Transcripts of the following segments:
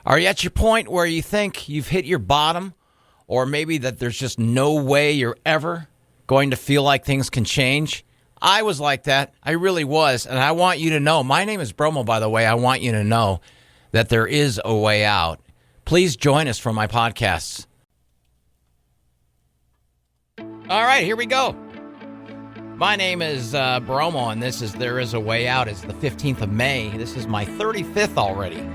Are you at your point where you think you've hit your bottom, or maybe that there's just no way you're ever going to feel like things can change? I was like that. I really was. And I want you to know, my name is Bromo, by the way. I want you to know that there is a way out. Please join us for my podcasts. All right, here we go. My name is Bromo, and this is There Is a Way Out. It's the 15th of May. This is my 35th already.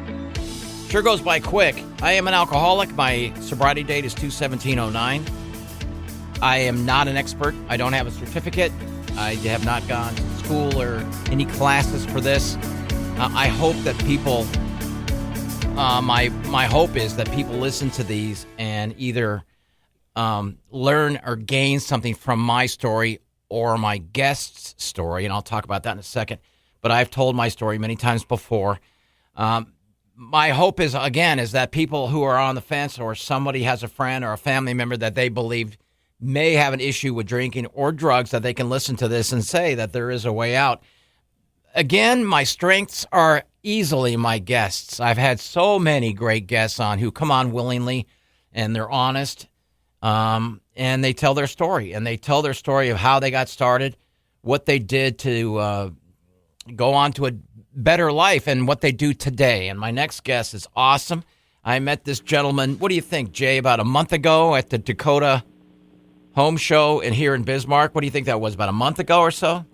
Sure goes by quick. I am an alcoholic. My sobriety date is 2/17/09. I am not an expert. I don't have a certificate. I have not gone to school or any classes for this. I hope that people, my hope is that people listen to these and either learn or gain something from my story or my guest's story, and I'll talk about that in a second. But I've told my story many times before. My hope is that people who are on the fence, or somebody has a friend or a family member that they believe may have an issue with drinking or drugs, that they can listen to this and say that there is a way out. Again, my strengths are easily my guests. I've had so many great guests on who come on willingly, and they're honest, and they tell their story. And they tell their story of how they got started, what they did to go on to a better life, and what they do today. And my next guest is awesome. I met this gentleman, what do you think, Jay, about a month ago at the Dakota Home Show here in Bismarck. What do you think that was, about a month ago or so?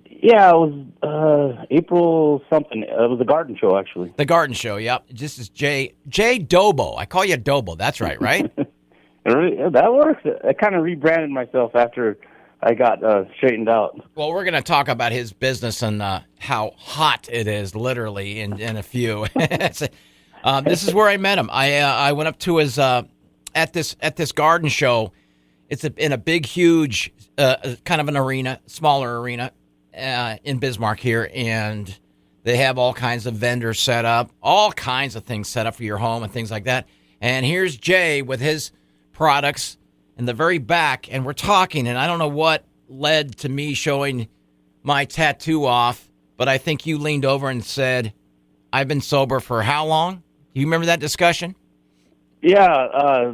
Yeah, it was April something. It was the garden show, actually. The garden show, yep. This is Jay Dobo. I call you Dobo. That's right, right? That works. I kind of rebranded myself after I got straightened out. Well, we're going to talk about his business and how hot it is, literally, in a few. This is where I met him. I went up to his at this garden show. It's in a big, huge kind of an arena, smaller arena in Bismarck here, and they have all kinds of vendors set up, all kinds of things set up for your home and things like that. And here's Jay with his products in the very back, and we're talking, and I don't know what led to me showing my tattoo off, but I think you leaned over and said, I've been sober for how long? Do you remember that discussion? Yeah,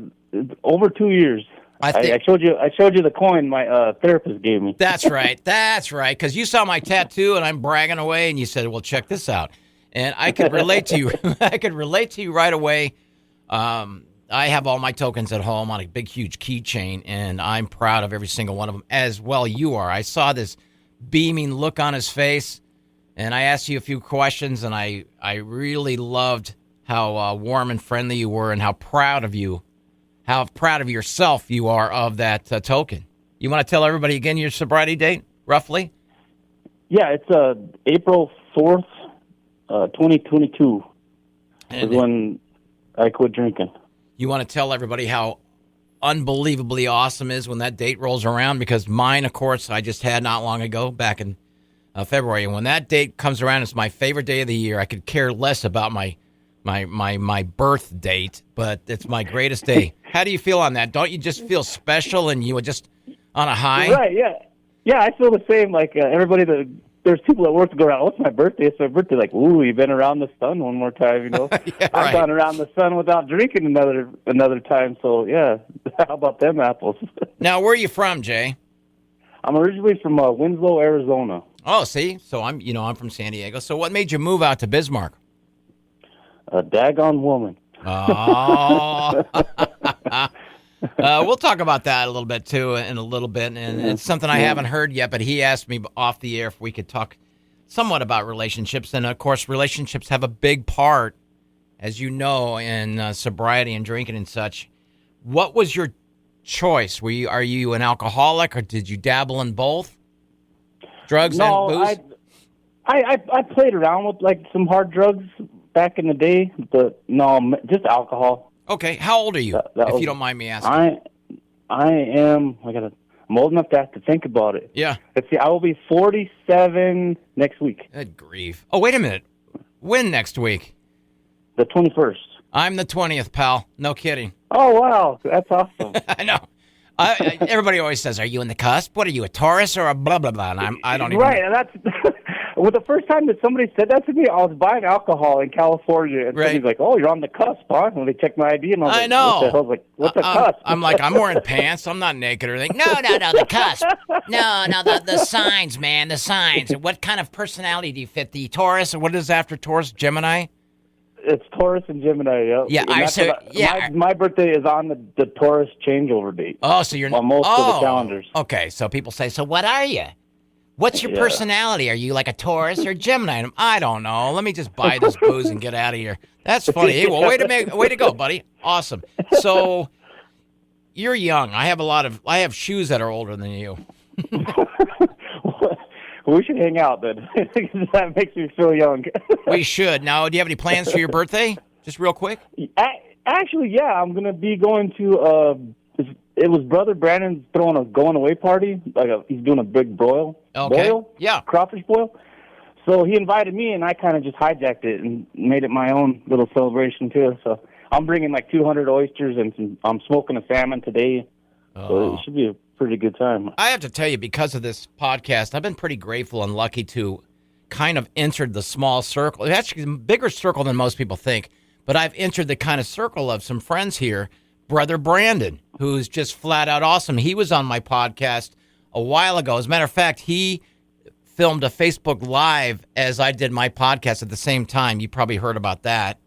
over 2 years. I showed you the coin my therapist gave me. That's right, because you saw my tattoo, and I'm bragging away, and you said, well, check this out. And I could relate to you. I could relate to you right away. I have all my tokens at home on a big, huge keychain, and I'm proud of every single one of them, as well you are. I saw this beaming look on his face, and I asked you a few questions, and I really loved how warm and friendly you were, and how proud of yourself you are of that token. You want to tell everybody again your sobriety date, roughly? Yeah, it's April 4th, 2022 is when I quit drinking. You want to tell everybody how unbelievably awesome is when that date rolls around? Because mine, of course, I just had not long ago, back in February. And when that date comes around, it's my favorite day of the year. I could care less about my birth date, but it's my greatest day. How do you feel on that? Don't you just feel special and you were just on a high? Right, yeah. Yeah, I feel the same. Like everybody there's people at work that go around, oh, it's my birthday. It's my birthday. Like, ooh, you've been around the sun one more time, you know. Yeah, I've right. gone around the sun without drinking another time. So, yeah, how about them apples? Now, where are you from, Jay? I'm originally from Winslow, Arizona. Oh, see? So I'm from San Diego. So what made you move out to Bismarck? A daggone woman. Oh. We'll talk about that a little bit, too, in a little bit. And it's something I haven't heard yet, but he asked me off the air if we could talk somewhat about relationships. And, of course, relationships have a big part, as you know, in sobriety and drinking and such. What was your choice? Are you an alcoholic, or did you dabble in both? Drugs and booze? I played around with, like, some hard drugs back in the day, but no, just alcohol. Okay, how old are you, if you don't mind me asking? I'm old enough to have to think about it. Yeah. Let's see, I will be 47 next week. Good grief. Oh, wait a minute. When next week? The 21st. I'm the 20th, pal. No kidding. Oh, wow. That's awesome. I know. Everybody always says, are you in the cusp? What are you, a Taurus or a blah, blah, blah? And I don't even... Right, and that's... Well, the first time that somebody said that to me, I was buying alcohol in California, and somebody's like, "Oh, you're on the cusp, huh?" When they checked my ID, and I was know. "What the hell?" I was like, "What's a cusp?" I'm like, I'm wearing pants. I'm not naked or anything. No, the cusp. No, the signs, man, the signs. What kind of personality do you fit? The Taurus, or what is after Taurus? Gemini? It's Taurus and Gemini, yeah. Yeah, my birthday is on the Taurus changeover date. Oh, so you're on most of the calendars. Okay, so people say, so what are you? What's your personality? Are you like a Taurus or Gemini? I don't know. Let me just buy this booze and get out of here. That's funny. Hey, well, way to go, buddy. Awesome. So you're young. I have shoes that are older than you. We should hang out then. That makes me feel young. We should. Now, do you have any plans for your birthday? Just real quick. Actually, yeah, I'm gonna be going to. It was Brother Brandon's throwing a going away party. He's doing a big boil. Okay. Yeah. Crawfish boil. So he invited me, and I kind of just hijacked it and made it my own little celebration too. So I'm bringing like 200 oysters, and I'm smoking a salmon today. So it should be a pretty good time. I have to tell you, because of this podcast, I've been pretty grateful and lucky to kind of entered the small circle. It's actually a bigger circle than most people think, but I've entered the kind of circle of some friends here. Brother Brandon, who's just flat out awesome. He was on my podcast a while ago. As a matter of fact, he filmed a Facebook Live as I did my podcast at the same time. You probably heard about that.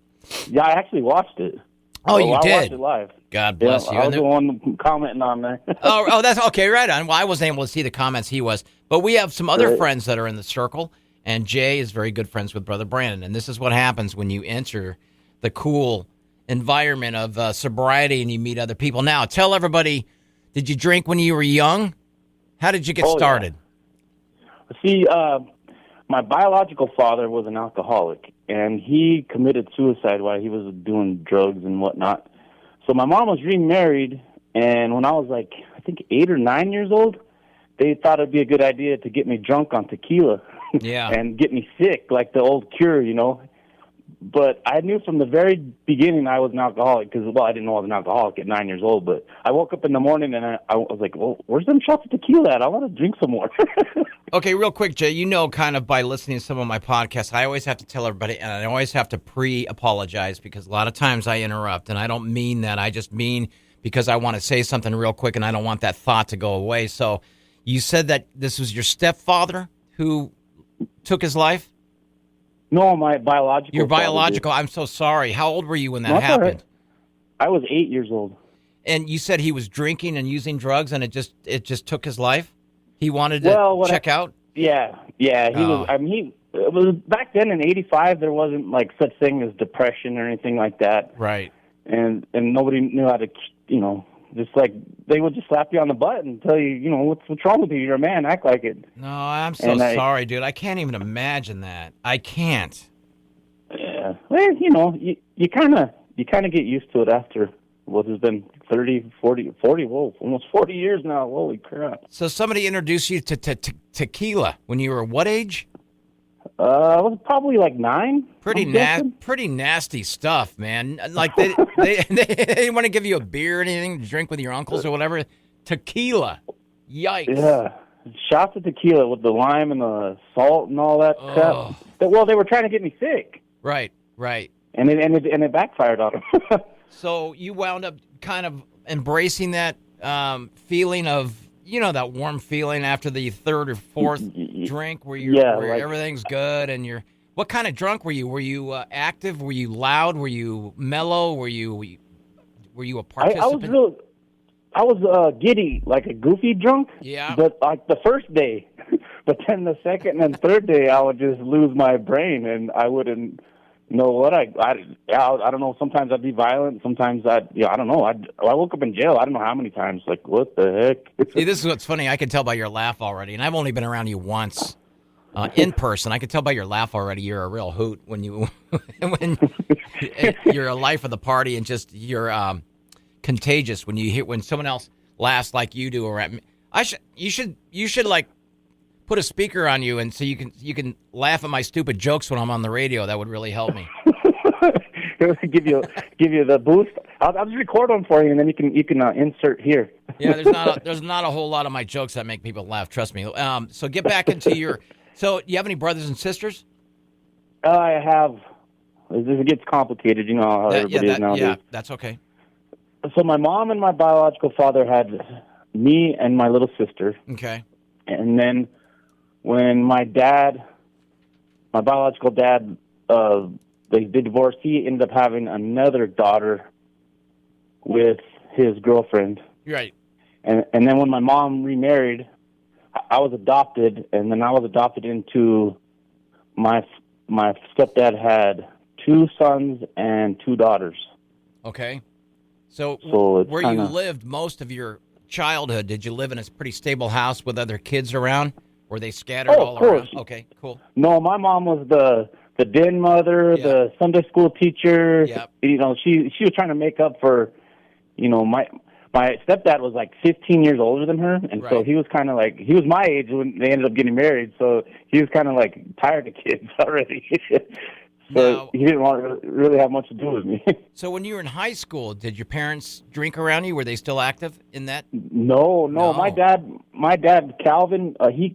Yeah, I actually watched it. Oh, you did? I watched it live. God bless you. I was the one commenting on there. oh, that's okay. Right on. Well, I wasn't able to see the comments he was. But we have some other friends that are in the circle, and Jay is very good friends with Brother Brandon. And this is what happens when you enter the cool environment of sobriety and you meet other people. Now, tell everybody, did you drink when you were young? How did you get started? Yeah. See, my biological father was an alcoholic, and he committed suicide while he was doing drugs and whatnot. So my mom was remarried, and when I was like, I think 8 or 9 years old, they thought it'd be a good idea to get me drunk on tequila and get me sick, like the old cure, you know. But I knew from the very beginning I was an alcoholic because, well, I didn't know I was an alcoholic at 9 years old. But I woke up in the morning and I was like, well, where's them shots of tequila at? I want to drink some more. Okay, real quick, Jay, you know, kind of by listening to some of my podcasts, I always have to tell everybody, and I always have to pre-apologize because a lot of times I interrupt, and I don't mean that. I just mean because I want to say something real quick, and I don't want that thought to go away. So you said that this was your stepfather who took his life? No, my biological. Your biological. I'm so sorry. How old were you when that happened? Right. I was 8 years old. And you said he was drinking and using drugs, and it just took his life. He wanted to check out. Yeah. He was. I mean, it was back then in '85. There wasn't like such thing as depression or anything like that. Right. And nobody knew how to, you know, just like they would just slap you on the butt and tell you, you know, what's wrong with you? You're a man. Act like it. No, I'm so sorry, dude. I can't even imagine that. I can't. Yeah. Well, you know, you kind of get used to it after what has been 30, 40, whoa, almost 40 years now. Holy crap. So somebody introduced you to tequila when you were what age? I was probably like 9. Pretty nasty stuff, man. Like they didn't want to give you a beer or anything to drink with your uncles or whatever. Tequila. Yikes. Yeah. Shots of tequila with the lime and the salt and all that crap. Well, they were trying to get me sick. Right. And it backfired on them. So you wound up kind of embracing that feeling of, you know, that warm feeling after the third or fourth drink where everything's good and you're. What kind of drunk were you? Were you active? Were you loud? Were you mellow? Were you a participant? I was giddy, like a goofy drunk. Yeah. But like the first day, but then the second and third day, I would just lose my brain and I wouldn't know what I don't know. Sometimes I'd be violent. Sometimes I don't know. I woke up in jail. I don't know how many times. Like, what the heck? See, this is what's funny. I can tell by your laugh already, and I've only been around you once in person. I can tell by your laugh already. You're a real hoot when you're a life of the party, and just you're contagious when someone else laughs like you do around me. You should like put a speaker on you, and so you can laugh at my stupid jokes when I'm on the radio. That would really help me. give you the boost. I'll just record them for you, and then you can insert here. Yeah, there's not a whole lot of my jokes that make people laugh. Trust me. So get back into your So, do you have any brothers and sisters? I have. It gets complicated, you know how everybody is nowadays. Yeah, that's okay. So my mom and my biological father had me and my little sister. Okay. And then when my biological dad, they divorced, he ended up having another daughter with his girlfriend. Right. And then when my mom remarried, I was adopted, and then I was adopted into my stepdad had 2 sons and 2 daughters. Okay. So it's where kinda... you lived most of your childhood, did you live in a pretty stable house with other kids around? Were they scattered all around? Okay, cool. No, my mom was the den mother, the Sunday school teacher. Yeah. You know, she was trying to make up for, you know, my stepdad was like 15 years older than her, and so he was kind of like, he was my age when they ended up getting married, so he was kind of like tired of kids already. So he didn't want to really have much to do with me. So when you were in high school, did your parents drink around you? Were they still active in that? No. My dad, Calvin, he's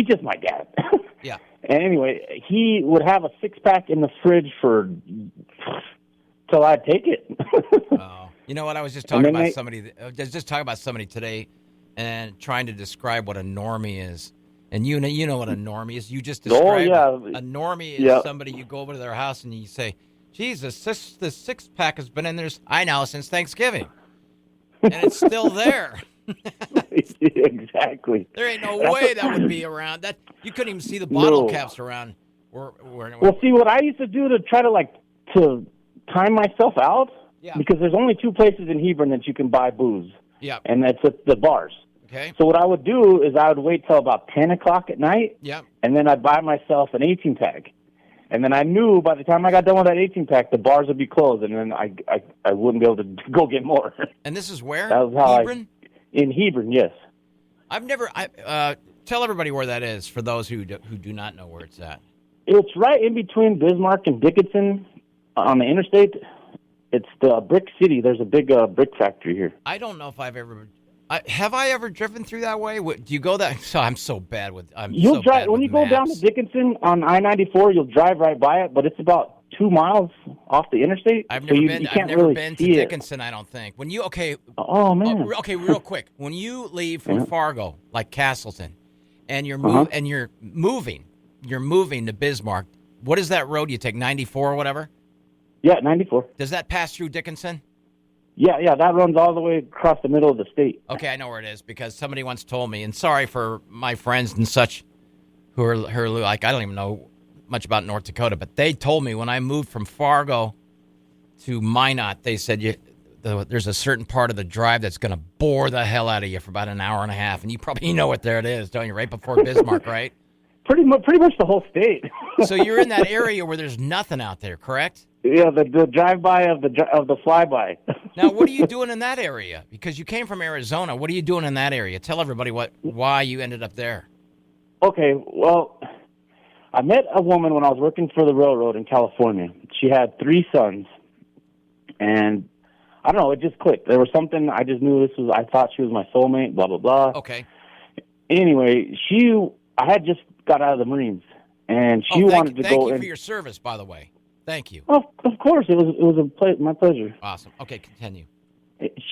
just my dad. Yeah. And anyway, he would have a 6-pack in the fridge till I'd take it. Oh. You know what? I was just talking about somebody today, and trying to describe what a normie is. And you know what a normie is. You just described it. A normie is somebody, you go over to their house and you say, Jesus, this 6-pack has been in there, since Thanksgiving. And it's still there. Exactly. There ain't no way that would be around. That you couldn't even see the bottle caps around. Well, see, what I used to do to try to time myself out, because there's only 2 places in Hebron that you can buy booze. Yeah. And that's at the bars. Okay. So what I would do is I would wait till about 10 o'clock at night, and then I'd buy myself an 18-pack. And then I knew by the time I got done with that 18-pack, the bars would be closed, and then I wouldn't be able to go get more. And this is where? That was how Hebron? In Hebron, yes. I've never. Tell everybody where that is for those who do not know where it's at. It's right in between Bismarck and Dickinson on the interstate. It's the brick city. There's a big brick factory here. I don't know if I've ever. Have I ever driven through that way? Do you go that? So I'm so bad with. You'll drive when you go down to Dickinson on I-94. You'll drive right by it, but it's about 2 miles off the interstate. I've never been to Dickinson. I don't think. When you Oh man. Okay, real quick. When you leave from Fargo, like Castleton, and you're moving to Bismarck. What is that road you take? 94 or whatever. Yeah, 94. Does that pass through Dickinson? Yeah, that runs all the way across the middle of the state. Okay, I know where it is because somebody once told me, and sorry for my friends and such who are like, I don't even know much about North Dakota, but they told me when I moved from Fargo to Minot, they said there's a certain part of the drive that's going to bore the hell out of you for about an hour and a half, and you probably know what there it is, don't you? Right before Bismarck, right? Pretty much the whole state. So you're in that area where there's nothing out there, correct? Yeah, the drive-by of the flyby. Now, what are you doing in that area? Because you came from Arizona. What are you doing in that area? Tell everybody why you ended up there. Okay, well, I met a woman when I was working for the railroad in California. She had 3 sons, and I don't know, it just clicked. There was something, I just knew I thought she was my soulmate, blah, blah, blah. Okay. Anyway, I had just got out of the Marines, and she wanted to go in. Thank you for your service, by the way. Thank you. Well, of course, it was my pleasure. Awesome. Okay, continue.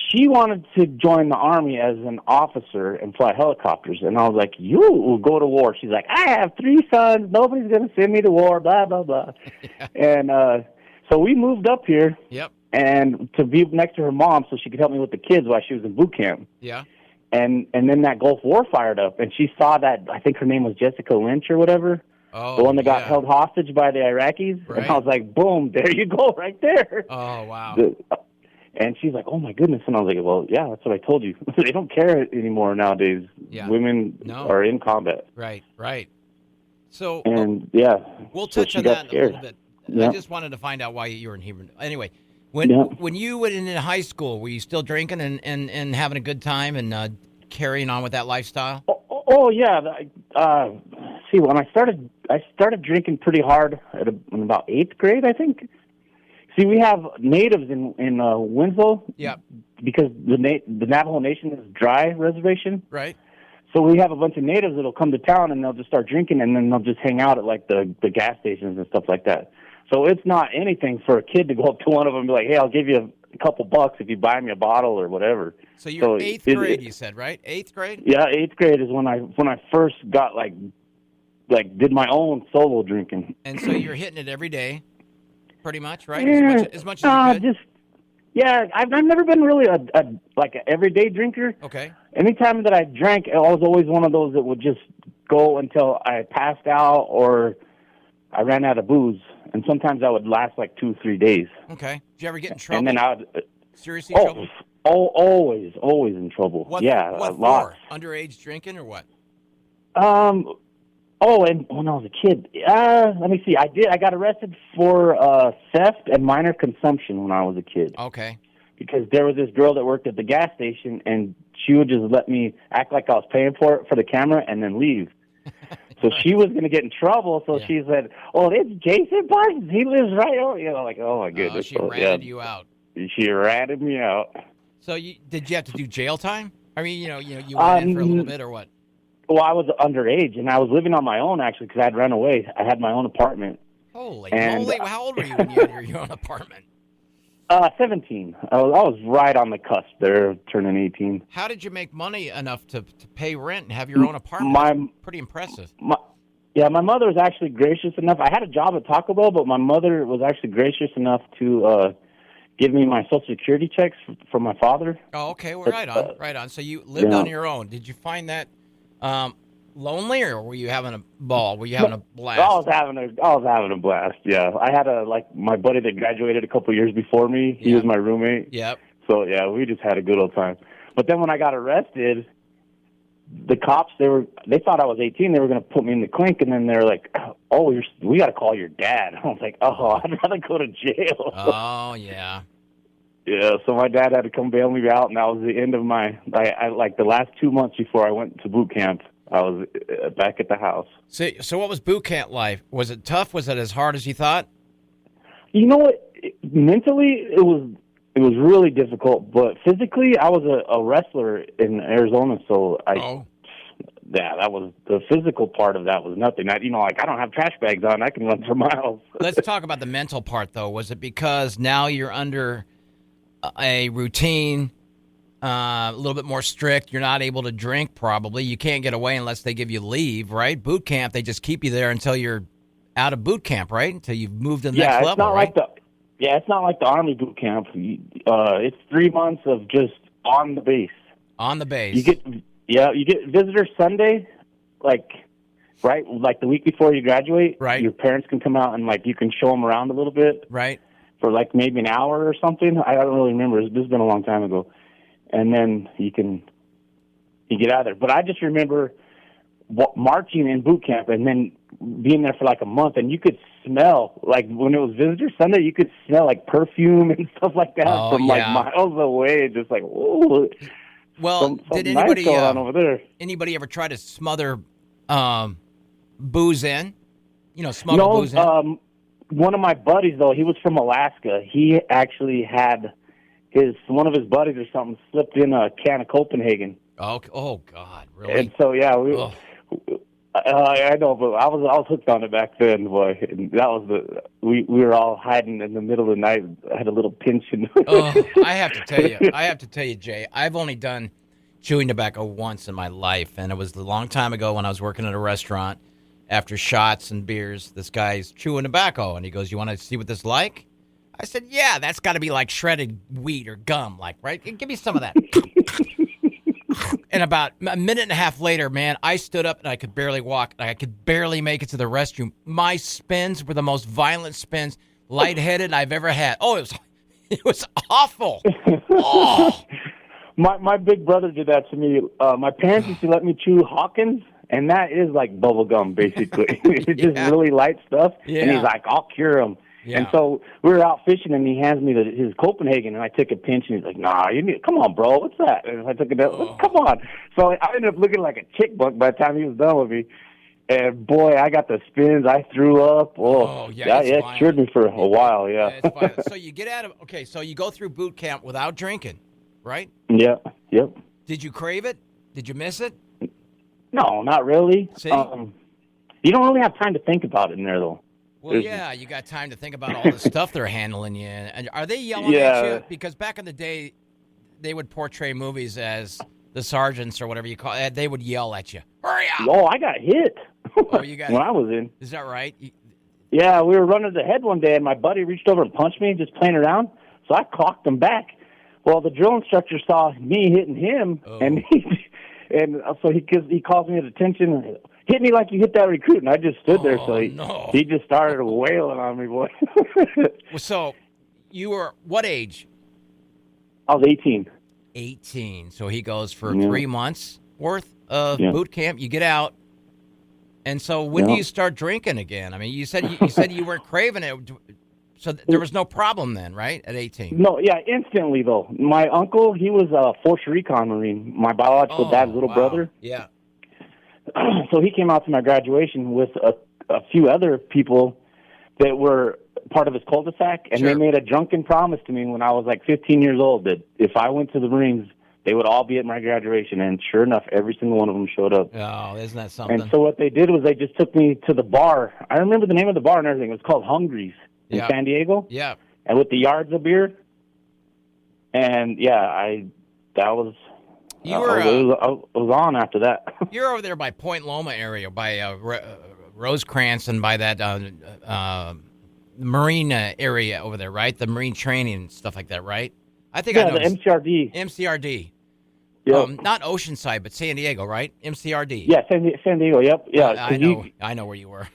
She wanted to join the Army as an officer and fly helicopters, and I was like, you will go to war. She's like, I have 3 sons. Nobody's going to send me to war, blah, blah, blah. And so we moved up here and to be next to her mom so she could help me with the kids while she was in boot camp. Yeah. And then that Gulf War fired up, and she saw that, I think her name was Jessica Lynch or whatever. Oh, the one that got held hostage by the Iraqis. Right. And I was like, boom, there you go, right there. Oh, wow. And she's like, oh, my goodness. And I was like, well, yeah, that's what I told you. They don't care anymore nowadays. Yeah. Women are in combat. Right. So, we'll touch on that in a little bit. Yeah. I just wanted to find out why you were in Hebron. Anyway, when you were in high school, were you still drinking and having a good time and carrying on with that lifestyle? Oh yeah. See, when I started drinking pretty hard in about 8th grade, I think. See, we have natives in Winslow. Yeah. Because the Navajo Nation is dry reservation. Right. So we have a bunch of natives that'll come to town and they'll just start drinking, and then they'll just hang out at like the gas stations and stuff like that. So it's not anything for a kid to go up to one of them and be like, "Hey, I'll give you a couple bucks if you buy me a bottle or whatever." So you're eighth grade, you said, right? 8th grade? Yeah, 8th grade is when I first got like did my own solo drinking. And so you're hitting it every day, pretty much, right? As much as you could? I've never been really a like an everyday drinker. Okay. Anytime that I drank, I was always one of those that would just go until I passed out or I ran out of booze. And sometimes I would last like 2-3 days. Okay. Did you ever get in trouble? And then I would... Seriously in trouble? Always in trouble. What lots. For? Underage drinking or what? And when I was a kid, let me see. I got arrested for theft and minor consumption when I was a kid. Okay. Because there was this girl that worked at the gas station, and she would just let me act like I was paying for it for the camera and then leave. So she was going to get in trouble, so she said, "Oh, it's Jason Parsons. He lives right over." Like, oh my goodness. She ratted you out. She ratted me out. So did you have to do jail time? I mean, you went in for a little bit or what? Well, I was underage, and I was living on my own, actually, because I had run away. I had my own apartment. Holy moly. How old were you when you had your own apartment? 17. I was right on the cusp there, turning 18. How did you make money enough to pay rent and have your own apartment? Pretty impressive. My mother was actually gracious enough. I had a job at Taco Bell, but my mother was actually gracious enough to give me my Social Security checks from my father. Oh, okay. Well, right on. So you lived on your own. Did you find that lonely, or were you having a ball? Were you having a blast? I was having a blast. Yeah, I had my buddy that graduated a couple years before me. He was my roommate. Yep. So yeah, we just had a good old time. But then when I got arrested, the cops they thought I was 18. They were going to put me in the clink, and then they're like, "Oh, we got to call your dad." I was like, "Oh, I'd rather go to jail." Oh yeah. Yeah, so my dad had to come bail me out, and that was the end of the last 2 months before I went to boot camp. I was back at the house. So what was boot camp life? Was it tough? Was it as hard as you thought? You know what? Mentally, it was really difficult, but physically, I was a wrestler in Arizona, so that was the physical part of that was nothing. I don't have trash bags on. I can run for miles. Let's talk about the mental part, though. Was it because now you're under a routine, a little bit more strict? You're not able to drink, probably. You can't get away unless they give you leave, right? Boot camp, they just keep you there until you're out of boot camp, right? Until you've moved to the next level, right? It's not like the Army boot camp. It's 3 months of just on the base. On the base. You get visitor Sunday, like the week before you graduate. Right. Your parents can come out and you can show them around a little bit. Right. For maybe an hour or something. I don't really remember. This has been a long time ago. And then you get out of there. But I just remember marching in boot camp and then being there for a month, and you could smell, when it was Visitor Sunday, you could smell perfume and stuff like that from miles away. Just whoa. Well, did anybody nice going on over there? Anybody ever try to smother booze in? Smuggle booze in? One of my buddies, though, he was from Alaska. He actually had one of his buddies or something slipped in a can of Copenhagen. Oh God, really? And so I know, but I was hooked on it back then, boy. And that was we were all hiding in the middle of the night. I had a little pinch in. I have to tell you, Jay. I've only done chewing tobacco once in my life, and it was a long time ago when I was working at a restaurant. After shots and beers, this guy's chewing tobacco, and he goes, "You want to see what this is like?" I said, "Yeah, that's got to be like shredded wheat or gum, right? Give me some of that." And about a minute and a half later, man, I stood up and I could barely walk. I could barely make it to the restroom. My spins were the most violent spins, lightheaded I've ever had. Oh, it was awful. Oh. My big brother did that to me. My parents used to let me chew Hawkins. And that is like bubble gum, basically. It's just really light stuff. Yeah. And he's like, "I'll cure him." Yeah. And so we were out fishing, and he hands me his Copenhagen, and I took a pinch, and he's like, "Nah, come on, bro, what's that?" And I took it out. Come on. So I ended up looking like a chick buck by the time he was done with me. And boy, I got the spins. I threw up. It cured me for a while. Yeah. It's so you get out of so you go through boot camp without drinking, right? Yeah. Yep. Did you crave it? Did you miss it? No, not really. See? You don't really have time to think about it in there, though. Well, yeah, you got time to think about all the stuff they're handling you. And are they yelling at you? Because back in the day, they would portray movies as the sergeants or whatever you call it. They would yell at you. Hurry up! Oh, I got hit. Oh, you got when I was in. Is that right? Yeah, we were running the head one day, and my buddy reached over and punched me, just playing around. So I clocked him back. Well, the drill instructor saw me hitting him, and so he calls me to attention. Hit me like you hit that recruit, and I just stood there. So he just started wailing on me, boy. So you were what age? I was 18. 18. So he goes for 3 months worth of boot camp. You get out. And so when do you start drinking again? I mean, you said you weren't craving it. So there was no problem then, right, at 18? No, yeah, instantly, though. My uncle, he was a Force Recon Marine, my biological dad's little brother. Yeah. So he came out to my graduation with a few other people that were part of his cul-de-sac, and they made a drunken promise to me when I was like 15 years old that if I went to the Marines, they would all be at my graduation, and sure enough, every single one of them showed up. Oh, isn't that something? And so what they did was they just took me to the bar. I remember the name of the bar and everything. It was called Hungry's in San Diego. Yeah. And with the yards of beer. And, I was on after that. You're over there by Point Loma area, by Rosecrans and by that Marine area over there, right? The Marine training and stuff like that, right? I think I know. The MCRD. MCRD. Yep. Not Oceanside, but San Diego, right? MCRD. Yeah, San Diego, yep. Yeah, I know where you were.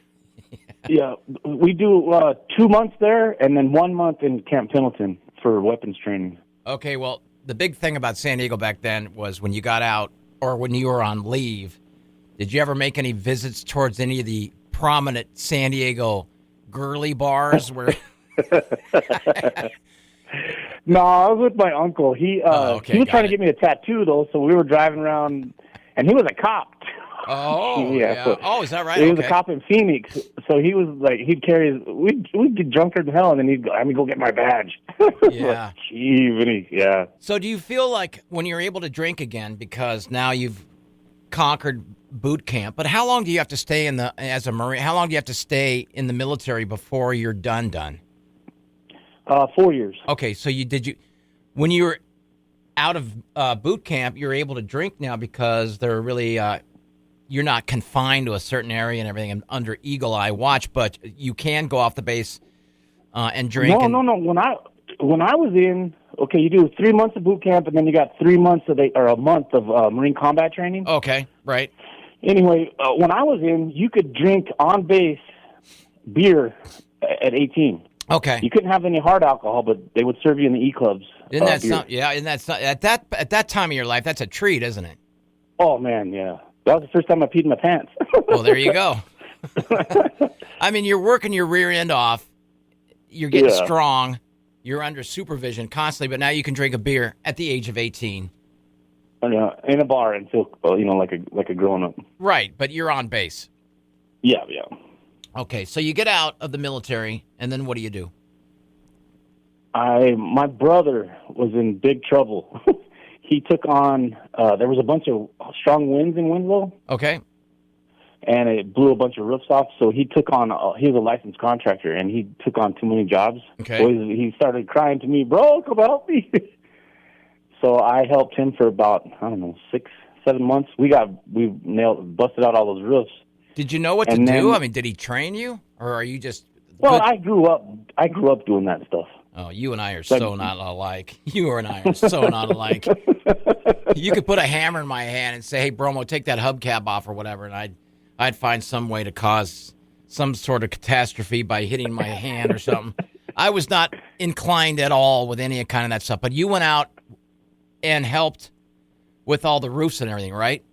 Yeah, we do 2 months there and then 1 month in Camp Pendleton for weapons training. Okay, well, the big thing about San Diego back then was when you got out or when you were on leave, did you ever make any visits towards any of the prominent San Diego girly bars where... No, I was with my uncle. He was trying to get me a tattoo, though, so we were driving around, and he was a cop. Oh, yeah. So is that right? He was a cop in Phoenix, so he was like, we'd get drunker than hell, and then he'd go get my badge. Yeah. Yeah. So do you feel like when you're able to drink again, because now you've conquered boot camp, but how long do you have to stay as a Marine? How long do you have to stay in the military before you're done? 4 years. Okay, so when you were out of boot camp, you're able to drink now because they're really you're not confined to a certain area and everything and under eagle eye watch, but you can go off the base and drink. No. When I was in, you do 3 months of boot camp and then you got 3 months or a month of Marine combat training. Okay, right. Anyway, when I was in, you could drink on base beer at 18. Okay. You couldn't have any hard alcohol, but they would serve you in the E-clubs. Isn't that at that time of your life, that's a treat, isn't it? Oh, man, yeah. That was the first time I peed in my pants. Well, there you go. I mean, you're working your rear end off. You're getting strong. You're under supervision constantly, but now you can drink a beer at the age of 18. In a bar and feel, like a grown-up. Right, but you're on base. Yeah. Okay, so you get out of the military, and then what do you do? My brother was in big trouble. He took on, there was a bunch of strong winds in Winslow. Okay. And it blew a bunch of roofs off, so he took on, he was a licensed contractor, and he took on too many jobs. Okay. So he started crying to me, bro, come help me. So I helped him for about, 6-7 months. We busted out all those roofs. Did you know what to do? I mean, did he train you, or are you just? Well, I grew up doing that stuff. Oh, you and I are so not alike. You and I are so not alike. You could put a hammer in my hand and say, "Hey, Bromo, take that hubcap off," or whatever, and I'd find some way to cause some sort of catastrophe by hitting my hand or something. I was not inclined at all with any kind of that stuff. But you went out and helped with all the roofs and everything, right?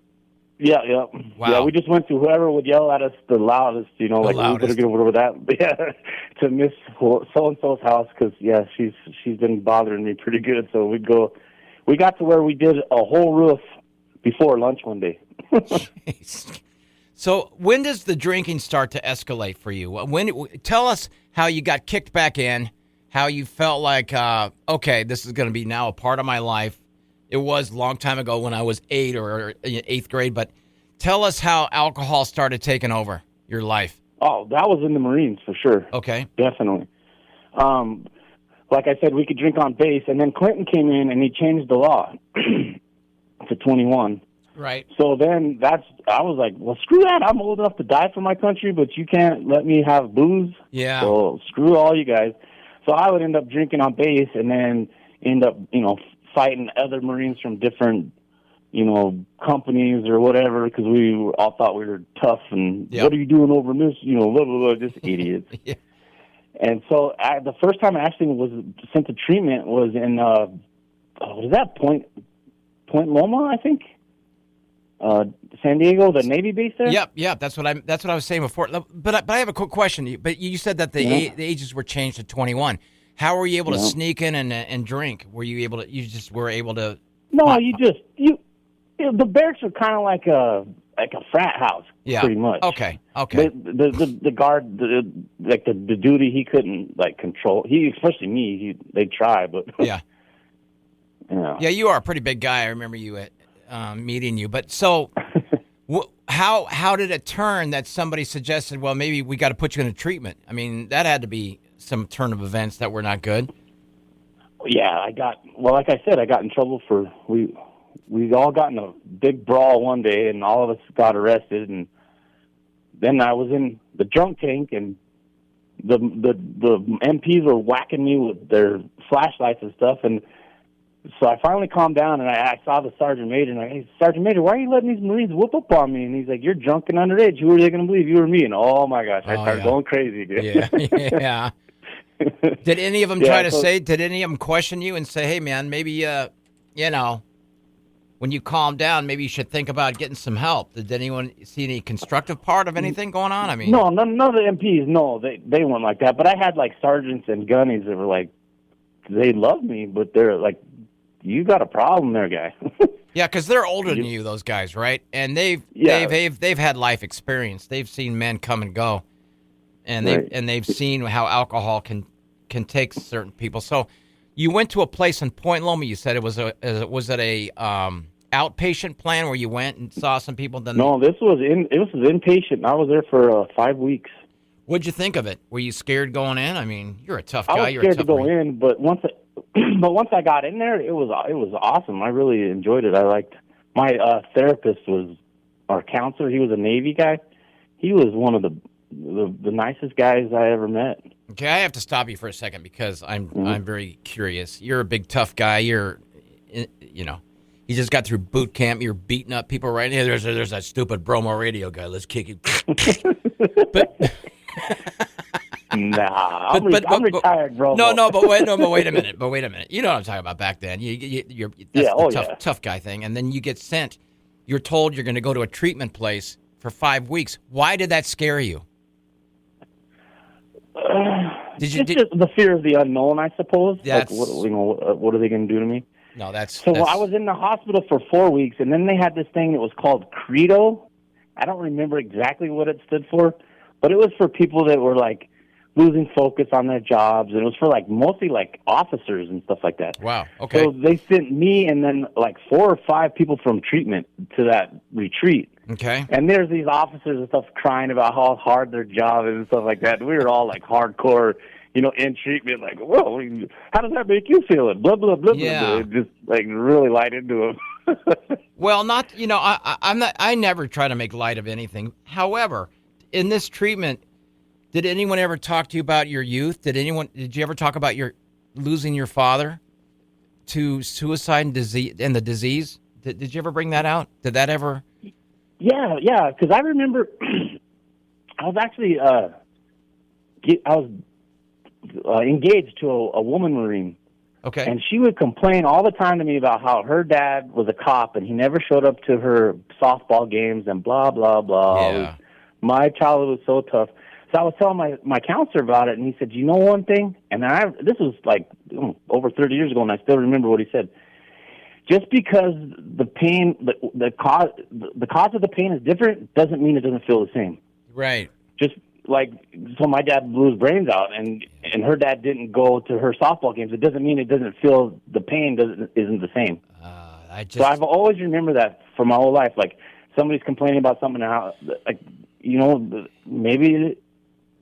Yeah. Wow. Yeah, we just went to whoever would yell at us the loudest, we better get over that. Yeah, to Miss so-and-so's house, because, she's been bothering me pretty good. So we got to where we did a whole roof before lunch one day. So when does the drinking start to escalate for you? Tell us how you got kicked back in, how you felt like, okay, this is going to be now a part of my life. It was a long time ago when I was 8 or 8th grade, but Tell us how alcohol started taking over your life. Oh, that was in the Marines for sure. Okay. Definitely. Like I said, we could drink on base, and then Clinton came in and he changed the law to 21. Right. So then I was like, well, screw that. I'm old enough to die for my country, but you can't let me have booze. Yeah. So screw all you guys. So I would end up drinking on base and then end up, fighting other Marines from different, companies or whatever, because we all thought we were tough and what are you doing over in this, blah, blah, blah, just idiots. Yeah. And so the first time I actually was sent to treatment was in, what is that, Point Loma, I think? San Diego, the Navy base there? Yep. That's what I was saying before. But I have a quick question. But you said that the ages were changed to 21. How were you able to sneak in and drink? Were you able to? You just were able to? No, the barracks were kind of like a frat house, pretty much. Okay. The guard, the duty, he couldn't control. Especially me. They'd try, but yeah. Yeah, you are a pretty big guy. I remember you meeting you. But so, how did it turn that somebody suggested, well, maybe we got to put you in a treatment? I mean, that had to be some turn of events that were not good. Yeah, like I said, I got in trouble for, we all got in a big brawl one day, and all of us got arrested, and then I was in the drunk tank, and the MPs were whacking me with their flashlights and stuff, and so I finally calmed down, and I saw the sergeant major, and I hey, Sergeant Major, why are you letting these Marines whoop up on me? And he's like, you're drunk and underage. Who are they going to believe, you or me? And oh my gosh, I started going crazy again. Yeah. Did any of them did any of them question you and say, hey man, maybe, when you calm down, maybe you should think about getting some help? Did anyone see any constructive part of anything going on? I mean, no, none of the MPs, no, they weren't like that. But I had sergeants and gunnies that were they loved me, but they're like, you got a problem there, guy. Yeah, because they're older than you, those guys, right? And they've had life experience. They've seen men come and go, and they've seen how alcohol can take certain people. So, you went to a place in Point Loma. You said was it a outpatient plan where you went and saw some people? No, this was inpatient. I was there for 5 weeks. What'd you think of it? Were you scared going in? I mean, you're a tough guy. I was scared to go in, but once I got in there, it was awesome. I really enjoyed it. I liked my therapist was our counselor. He was a Navy guy. He was one of the nicest guys I ever met. Okay, I have to stop you for a second because I'm very curious. You're a big tough guy. You just got through boot camp. You're beating up people right now. There's that stupid Bromo radio guy. Let's kick him. But. Nah, I'm retired, bro. But wait a minute. You know what I'm talking about back then. Tough guy thing. And then you get sent. You're told you're going to go to a treatment place for 5 weeks. Why did that scare you? Just the fear of the unknown, I suppose. What are they going to do to me? No, I was in the hospital for 4 weeks, and then they had this thing that was called Credo. I don't remember exactly what it stood for, but it was for people that were losing focus on their jobs, and it was for mostly officers and stuff like that. Wow. Okay. So they sent me and then 4 or 5 people from treatment to that retreat. Okay. And there's these officers and stuff crying about how hard their job is and stuff like that. And we were all hardcore, in treatment. Well, how does that make you feel? And blah blah blah. Yeah. Blah. Just really light into them. Well, not I'm not. I never try to make light of anything. However, in this treatment, did anyone ever talk to you about your youth? Did you ever talk about losing your father to suicide and the disease? Did you ever bring that out? Did that ever? Yeah. Because I remember, I was actually engaged to a woman Marine. Okay. And she would complain all the time to me about how her dad was a cop and he never showed up to her softball games and blah blah blah. Yeah. My childhood was so tough. So I was telling my counselor about it, and he said, "You know one thing?" And this was over 30 years ago, and I still remember what he said. Just because the pain, the cause of the pain is different, doesn't mean it doesn't feel the same. Right. Just so my dad blew his brains out, and her dad didn't go to her softball games. It doesn't mean it doesn't feel the pain isn't the same. So I've always remembered that for my whole life. somebody's complaining about something, how, like, maybe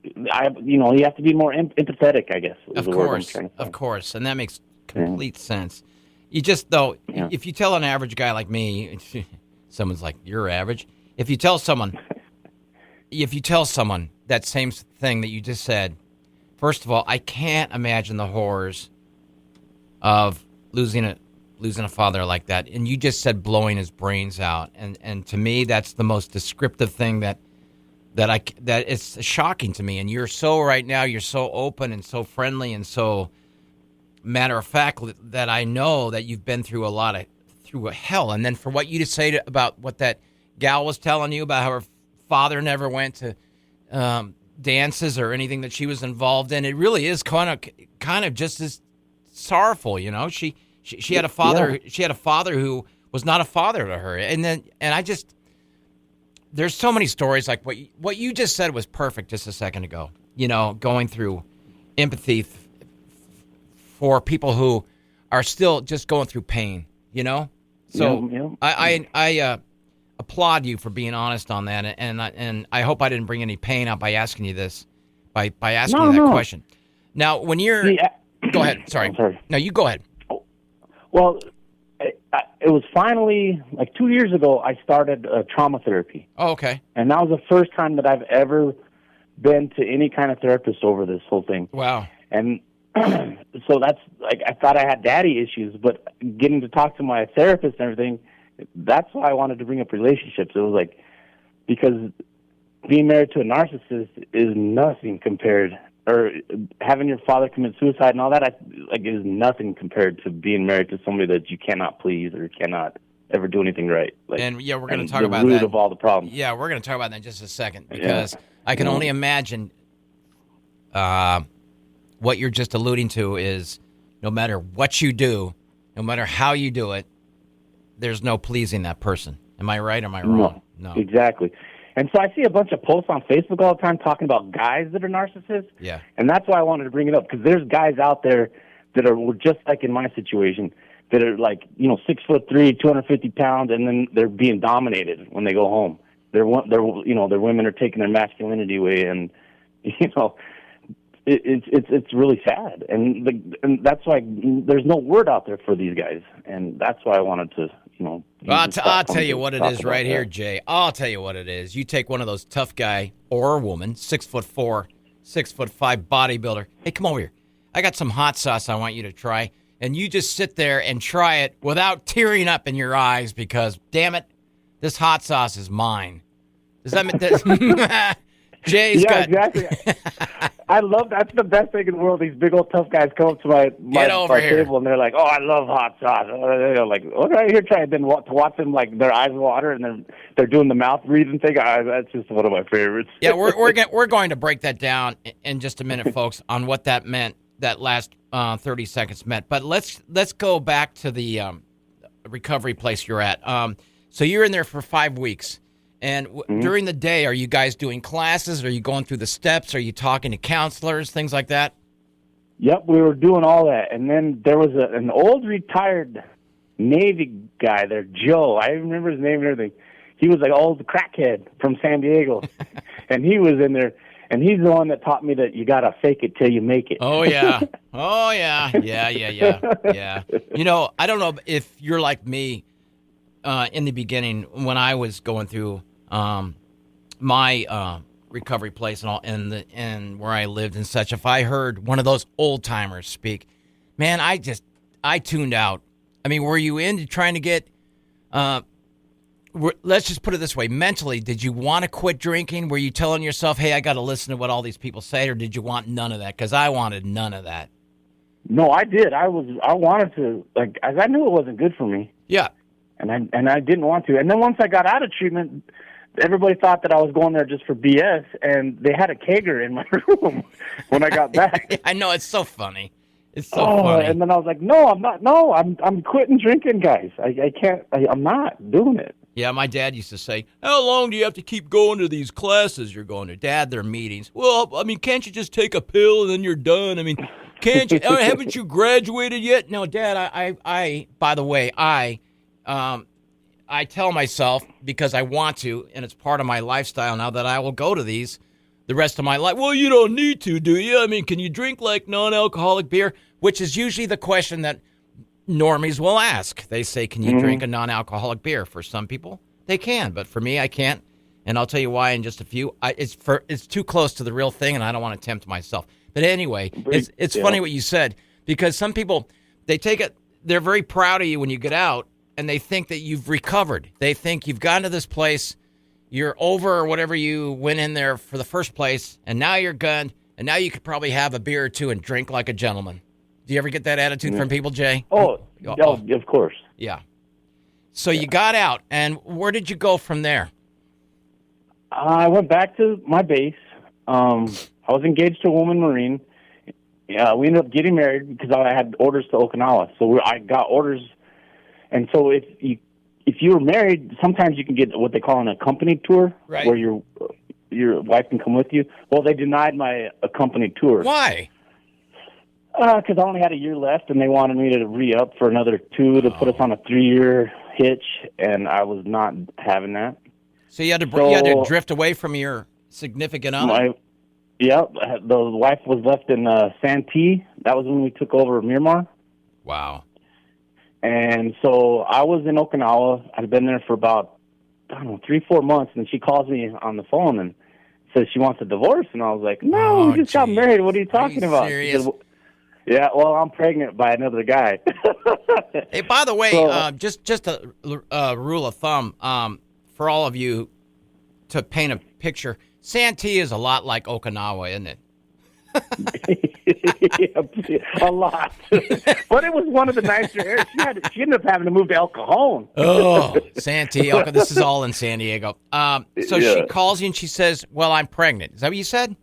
you have to be more empathetic, I guess. Of course, and that makes complete sense. You just, though, if you tell an average guy like me, someone's like, you're average. If you tell someone that same thing that you just said, first of all, I can't imagine the horrors of losing a father like that. And you just said blowing his brains out, and to me, that's the most descriptive thing that it's shocking to me. And you're so open and so friendly and so matter of fact that I know that you've been through through hell. And then for what you to say about what that gal was telling you about how her father never went to dances or anything that she was involved in, it really is kind of just as sorrowful. She had a father. Yeah. She had a father who was not a father to her. And I just, there's so many stories like what you just said was perfect just a second ago. Going through empathy for people who are still just going through pain. So I applaud you for being honest on that, and I hope I didn't bring any pain out by asking you this, by asking you that question. Now, when you're, go ahead. Sorry. No, you go ahead. Well, it was finally like 2 years ago. I started trauma therapy. Oh, okay. And that was the first time that I've ever been to any kind of therapist over this whole thing. Wow. And so that's like, I thought I had daddy issues, but getting to talk to my therapist and everything, that's why I wanted to bring up relationships. It was like, because being married to a narcissist is nothing compared, or having your father commit suicide and all that, is nothing compared to being married to somebody that you cannot please or cannot ever do anything right. And we're going to talk about that. The root of all the problems. Yeah, we're going to talk about that in just a second, because I can only imagine what you're just alluding to is no matter what you do, no matter how you do it, there's no pleasing that person. Am I right or am I wrong? No. Exactly. And so I see a bunch of posts on Facebook all the time talking about guys that are narcissists. Yeah. And that's why I wanted to bring it up, because there's guys out there that are just like in my situation, that are like, 6'3", 250 pounds, and then they're being dominated when they go home. Their women are taking their masculinity away, and it's really sad, and that's why there's no word out there for these guys, and that's why I wanted to, I'll tell you what it is right here, Jay. I'll tell you what it is. You take one of those tough guy or woman, 6'4", 6'5" bodybuilder. Hey, come over here. I got some hot sauce I want you to try, and you just sit there and try it without tearing up in your eyes, because damn it, this hot sauce is mine. Does that mean that? Jay's got... exactly. I love that's the best thing in the world. These big old tough guys come up to my table and they're like, "Oh, I love hot sauce." They're like, "Okay, here, try it." Then to watch them, like, their eyes water and then they're doing the mouth breathing thing. That's just one of my favorites. Yeah, we're going to break that down in just a minute, folks, on what that meant. That last 30 seconds meant. But let's go back to the recovery place you're at. So you're in there for 5 weeks. And during the day, are you guys doing classes? Are you going through the steps? Are you talking to counselors, things like that? Yep, we were doing all that. And then there was an old retired Navy guy there, Joe. I remember his name and everything. He was like old crackhead from San Diego. And he was in there. And he's the one that taught me that you got to fake it till you make it. Oh, yeah. Oh, yeah. Yeah. I don't know if you're like me in the beginning when I was going through my recovery place and where I lived and such. If I heard one of those old timers speak, man, I tuned out. I mean, were you into trying to get? Let's just put it this way: mentally, did you want to quit drinking? Were you telling yourself, "Hey, I got to listen to what all these people say," or did you want none of that? Because I wanted none of that. No, I did. I wanted to, as I knew it wasn't good for me. Yeah. And I didn't want to. And then once I got out of treatment, everybody thought that I was going there just for BS, and they had a kegger in my room when I got back. I know, it's so funny. It's so funny. And then I was like, no, I'm not. No, I'm quitting drinking, guys. I can't. I'm not doing it. Yeah, my dad used to say, "How long do you have to keep going to these classes you're going to?" Dad, they're meetings. Well, I mean, can't you just take a pill and then you're done? I mean, can't you? Haven't you graduated yet? No, Dad. I by the way, I I tell myself, because I want to, and it's part of my lifestyle now, that I will go to these the rest of my life. Well, you don't need to, do you? I mean, can you drink like non-alcoholic beer? Which is usually the question that normies will ask. They say, can you drink a non-alcoholic beer? For some people, they can, but for me, I can't. And I'll tell you why in just a few. It's too close to the real thing, and I don't want to tempt myself. But anyway, it's funny what you said, because some people, they take it, they're very proud of you when you get out, and they think that you've recovered. They think you've gotten to this place, you're over or whatever you went in there for the first place, and now you're good, and now you could probably have a beer or two and drink like a gentleman. Do you ever get that attitude from people, Jay? Oh, of course. Yeah. So you got out, and where did you go from there? I went back to my base. I was engaged to a woman Marine. We ended up getting married because I had orders to Okinawa. So I got orders. And so if you were married, sometimes you can get what they call an accompanied tour, right, where your wife can come with you. Well, they denied my accompanied tour. Why? Because I only had a year left, and they wanted me to re-up for another 2 to put us on a 3-year hitch, and I was not having that. So you had to drift away from your significant other? The wife was left in Santee. That was when we took over Myanmar. Wow. And so I was in Okinawa. I'd been there for about, 3-4 months, and she calls me on the phone and says she wants a divorce. And I was like, no, we just got married. What are you talking about? Serious? She said, yeah, well, I'm pregnant by another guy. Hey, by the way, just a rule of thumb, for all of you to paint a picture, Santee is a lot like Okinawa, isn't it? A lot. But it was one of the nicer areas. She ended up having to move to El Cajon. Oh, Santee. This is all in San Diego. So she calls you and she says, well, I'm pregnant. Is that what you said?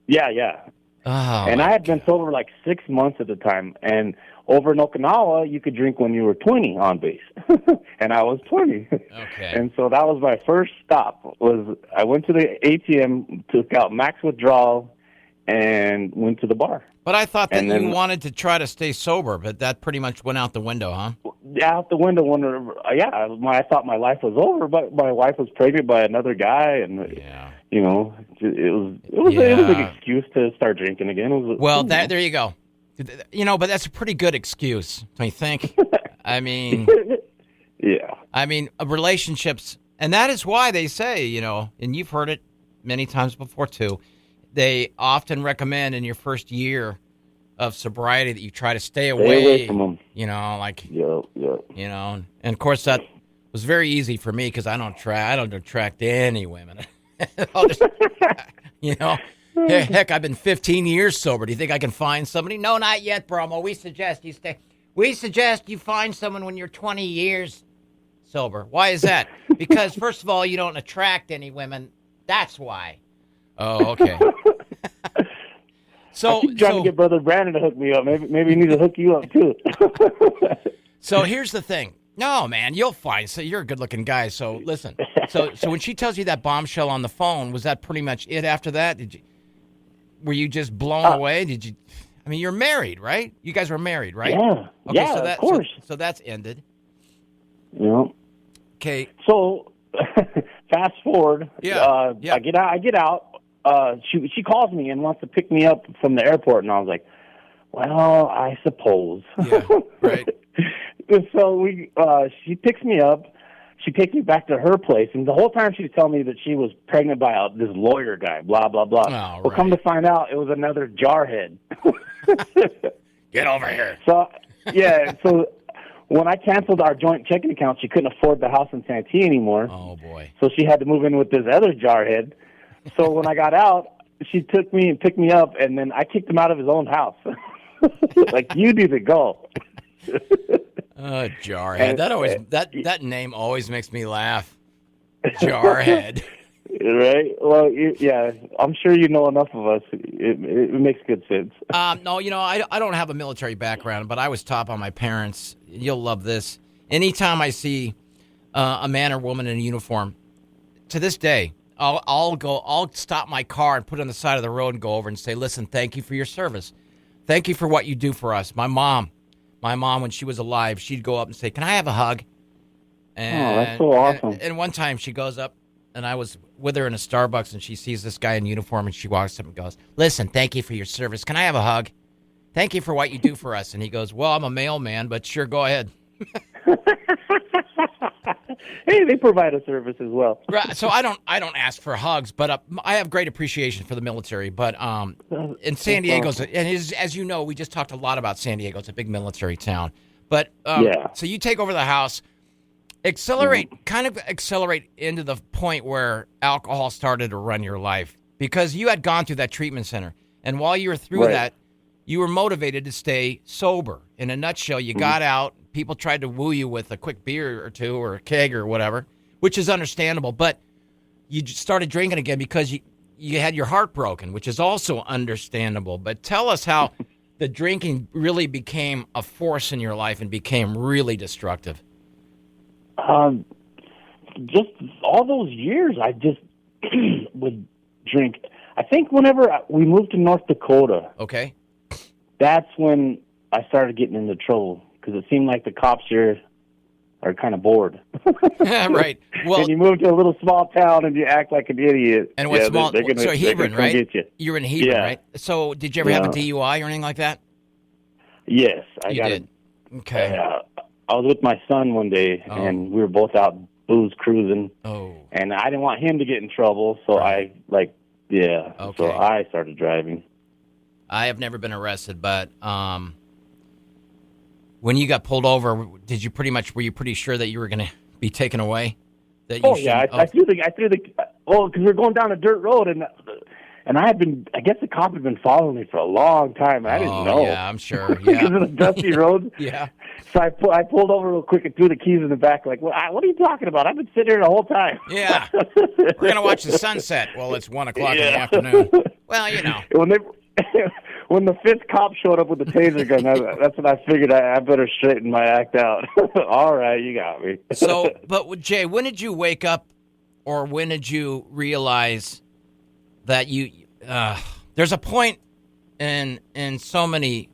Yeah. Oh, and I had been sober like 6 months at the time. And over in Okinawa, you could drink when you were 20 on base. And I was 20. Okay. And so that was my first stop. I went to the ATM, took out max withdrawal, and went to the bar. But I thought that you wanted to try to stay sober, but that pretty much went out the window, huh? Out the window. I thought my life was over, but my wife was pregnant by another guy, and it was an excuse to start drinking again. There you go. But that's a pretty good excuse, don't you think? I mean, yeah. I mean, relationships, and that is why they say, and you've heard it many times before too, they often recommend in your first year of sobriety that you try to stay away from them. And of course that was very easy for me because I don't attract any women. Heck, I've been 15 years sober. Do you think I can find somebody? No, not yet, Bromo. We suggest you stay. We suggest you find someone when you're 20 years sober. Why is that? Because first of all, you don't attract any women. That's why. Oh, okay. I keep trying to get Brother Brandon to hook me up. Maybe he needs to hook you up too. So here's the thing. No, man, you'll find. So you're a good-looking guy. So listen. So when she tells you that bombshell on the phone, was that pretty much it? After that, were you just blown away? Did you? I mean, you're married, right? You guys were married, right? Yeah. Okay, yeah, of course. So that's ended. Yeah. Okay. So fast forward. Yeah. I get out. She calls me and wants to pick me up from the airport, and I was like, well, I suppose. Yeah, right. So she picks me up. She takes me back to her place, and the whole time she's telling me that she was pregnant by this lawyer guy, blah, blah, blah. Oh, well, come to find out, it was another jarhead. Get over here. So when I canceled our joint checking account, she couldn't afford the house in Santee anymore. Oh, boy. So she had to move in with this other jarhead. So when I got out, she took me and picked me up, and then I kicked him out of his own house. Like, you need to go. Jarhead. That name always makes me laugh. Jarhead. Right? Well, yeah, I'm sure you know enough of us. It makes good sense. No, I don't have a military background, but I was taught by my parents. You'll love this. Anytime I see a man or woman in a uniform, to this day, I'll stop my car and put it on the side of the road and go over and say, listen, thank you for your service. Thank you for what you do for us. My mom, when she was alive, she'd go up and say, can I have a hug? And, that's so awesome. And one time she goes up, and I was with her in a Starbucks, and she sees this guy in uniform, and she walks up and goes, "Listen, thank you for your service. Can I have a hug? Thank you for what you do for us." And he goes, "Well, I'm a mailman, but sure, go ahead." Hey, they provide a service as well. Right. So I don't ask for hugs, but I have great appreciation for the military. But in San Diego, and as you know, we just talked a lot about San Diego. It's a big military town. But so you take over the house, kind of accelerate into the point where alcohol started to run your life, because you had gone through that treatment center, and while you were through that, you were motivated to stay sober. In a nutshell, you got out. People tried to woo you with a quick beer or two or a keg or whatever, which is understandable. But you started drinking again because you had your heart broken, which is also understandable. But tell us how the drinking really became a force in your life and became really destructive. Just all those years, I just would drink. I think whenever we moved to North Dakota, okay, that's when I started getting into trouble, because it seemed like the cops here are kind of bored. Right. Well, and you move to a little small town and you act like an idiot. And what's small? So Hebron, right? Get you. You're in Hebron, right? So did you ever have a DUI or anything like that? Yes, I you got did. Okay. I was with my son one day, and we were both out booze cruising. Oh. And I didn't want him to get in trouble, so Right. So I started driving. I have never been arrested, but when you got pulled over, were you pretty sure that you were going to be taken away? That you I threw the because we were going down a dirt road, and I guess the cop had been following me for a long time. I didn't know. Yeah, I'm sure. Because Yeah. of the dusty roads. Yeah. So I pulled over real quick and threw the keys in the back. Like, what are you talking about? I've been sitting here the whole time. Yeah. We're going to watch the sunset. Well, it's 1 o'clock in the afternoon. Well, you know. When the fifth cop showed up with the taser gun, that's when I figured I better straighten my act out. All right, you got me. So, but Jay, when did you wake up, or when did you realize that there's a point in so many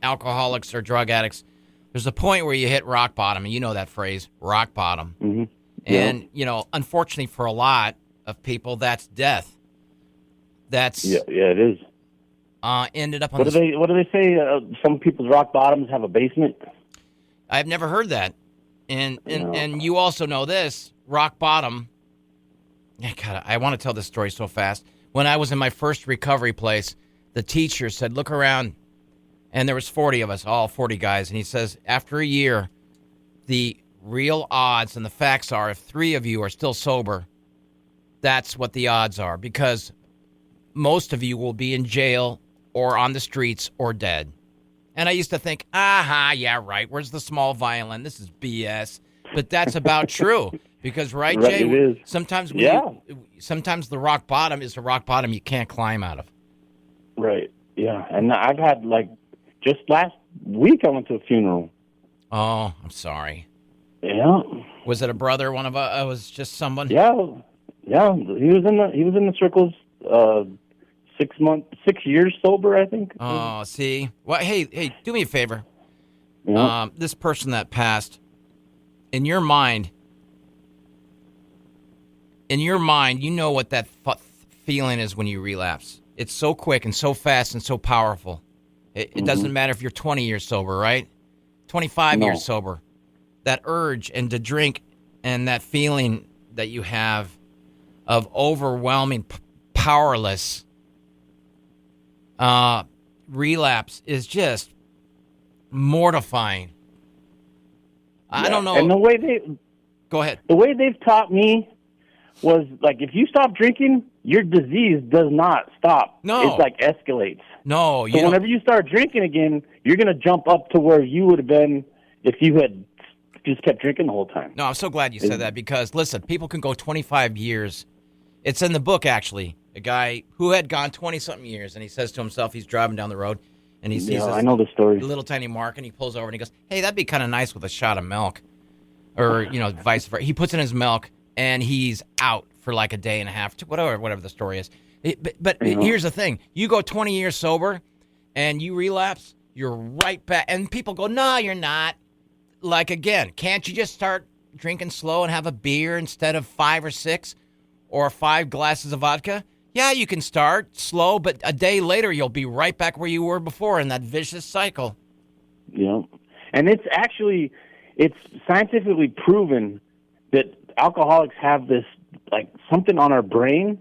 alcoholics or drug addicts, there's a point where you hit rock bottom, and you know that phrase, rock bottom. Mm-hmm. And, unfortunately for a lot of people, that's death. That's it is. Ended up on what do they say? Some people's rock bottoms have a basement. I've never heard that, and you also know this rock bottom. God, I want to tell this story so fast. When I was in my first recovery place, the teacher said, "Look around," and there was 40 of us, all 40 guys, and he says, after a year, the real odds and the facts are, if 3 of you are still sober, that's what the odds are, because most of you will be in jail or on the streets or dead. And I used to think, yeah, right. Where's the small violin? This is BS. But that's about true. Because, right, Jay? It is. Sometimes the rock bottom is the rock bottom you can't climb out of. Right. Yeah. And I've had, just last week I went to a funeral. Oh, I'm sorry. Yeah. Was it a brother? One of us? Was just someone? Yeah. Yeah. He was in the circles. 6 years sober, I think. Oh, see. Well, hey, do me a favor. Yeah. This person that passed, in your mind, you know what that feeling is when you relapse. It's so quick and so fast and so powerful. It doesn't matter if you're 20 years sober, right? 25 years sober. That urge and to drink and that feeling that you have of overwhelming powerless relapse is just mortifying. I don't know. And the way go ahead. The way they've taught me was if you stop drinking, your disease does not stop. No, it's escalates. No, so whenever you start drinking again, you're going to jump up to where you would have been if you had just kept drinking the whole time. No, I'm so glad you said that, because listen, people can go 25 years. It's in the book, actually. A guy who had gone 20-something years, and he says to himself, he's driving down the road, and he sees I know the story. Little tiny mark, and he pulls over, and he goes, hey, that'd be kind of nice with a shot of milk. Or, vice versa. He puts in his milk, and he's out for a day and a half, whatever the story is. But here's the thing. You go 20 years sober, and you relapse, you're right back. And people go, no, you're not. Again, can't you just start drinking slow and have a beer instead of 5 or 6 or 5 glasses of vodka, yeah, you can start slow, but a day later you'll be right back where you were before in that vicious cycle. Yeah. And it's scientifically proven that alcoholics have this, like, something on our brain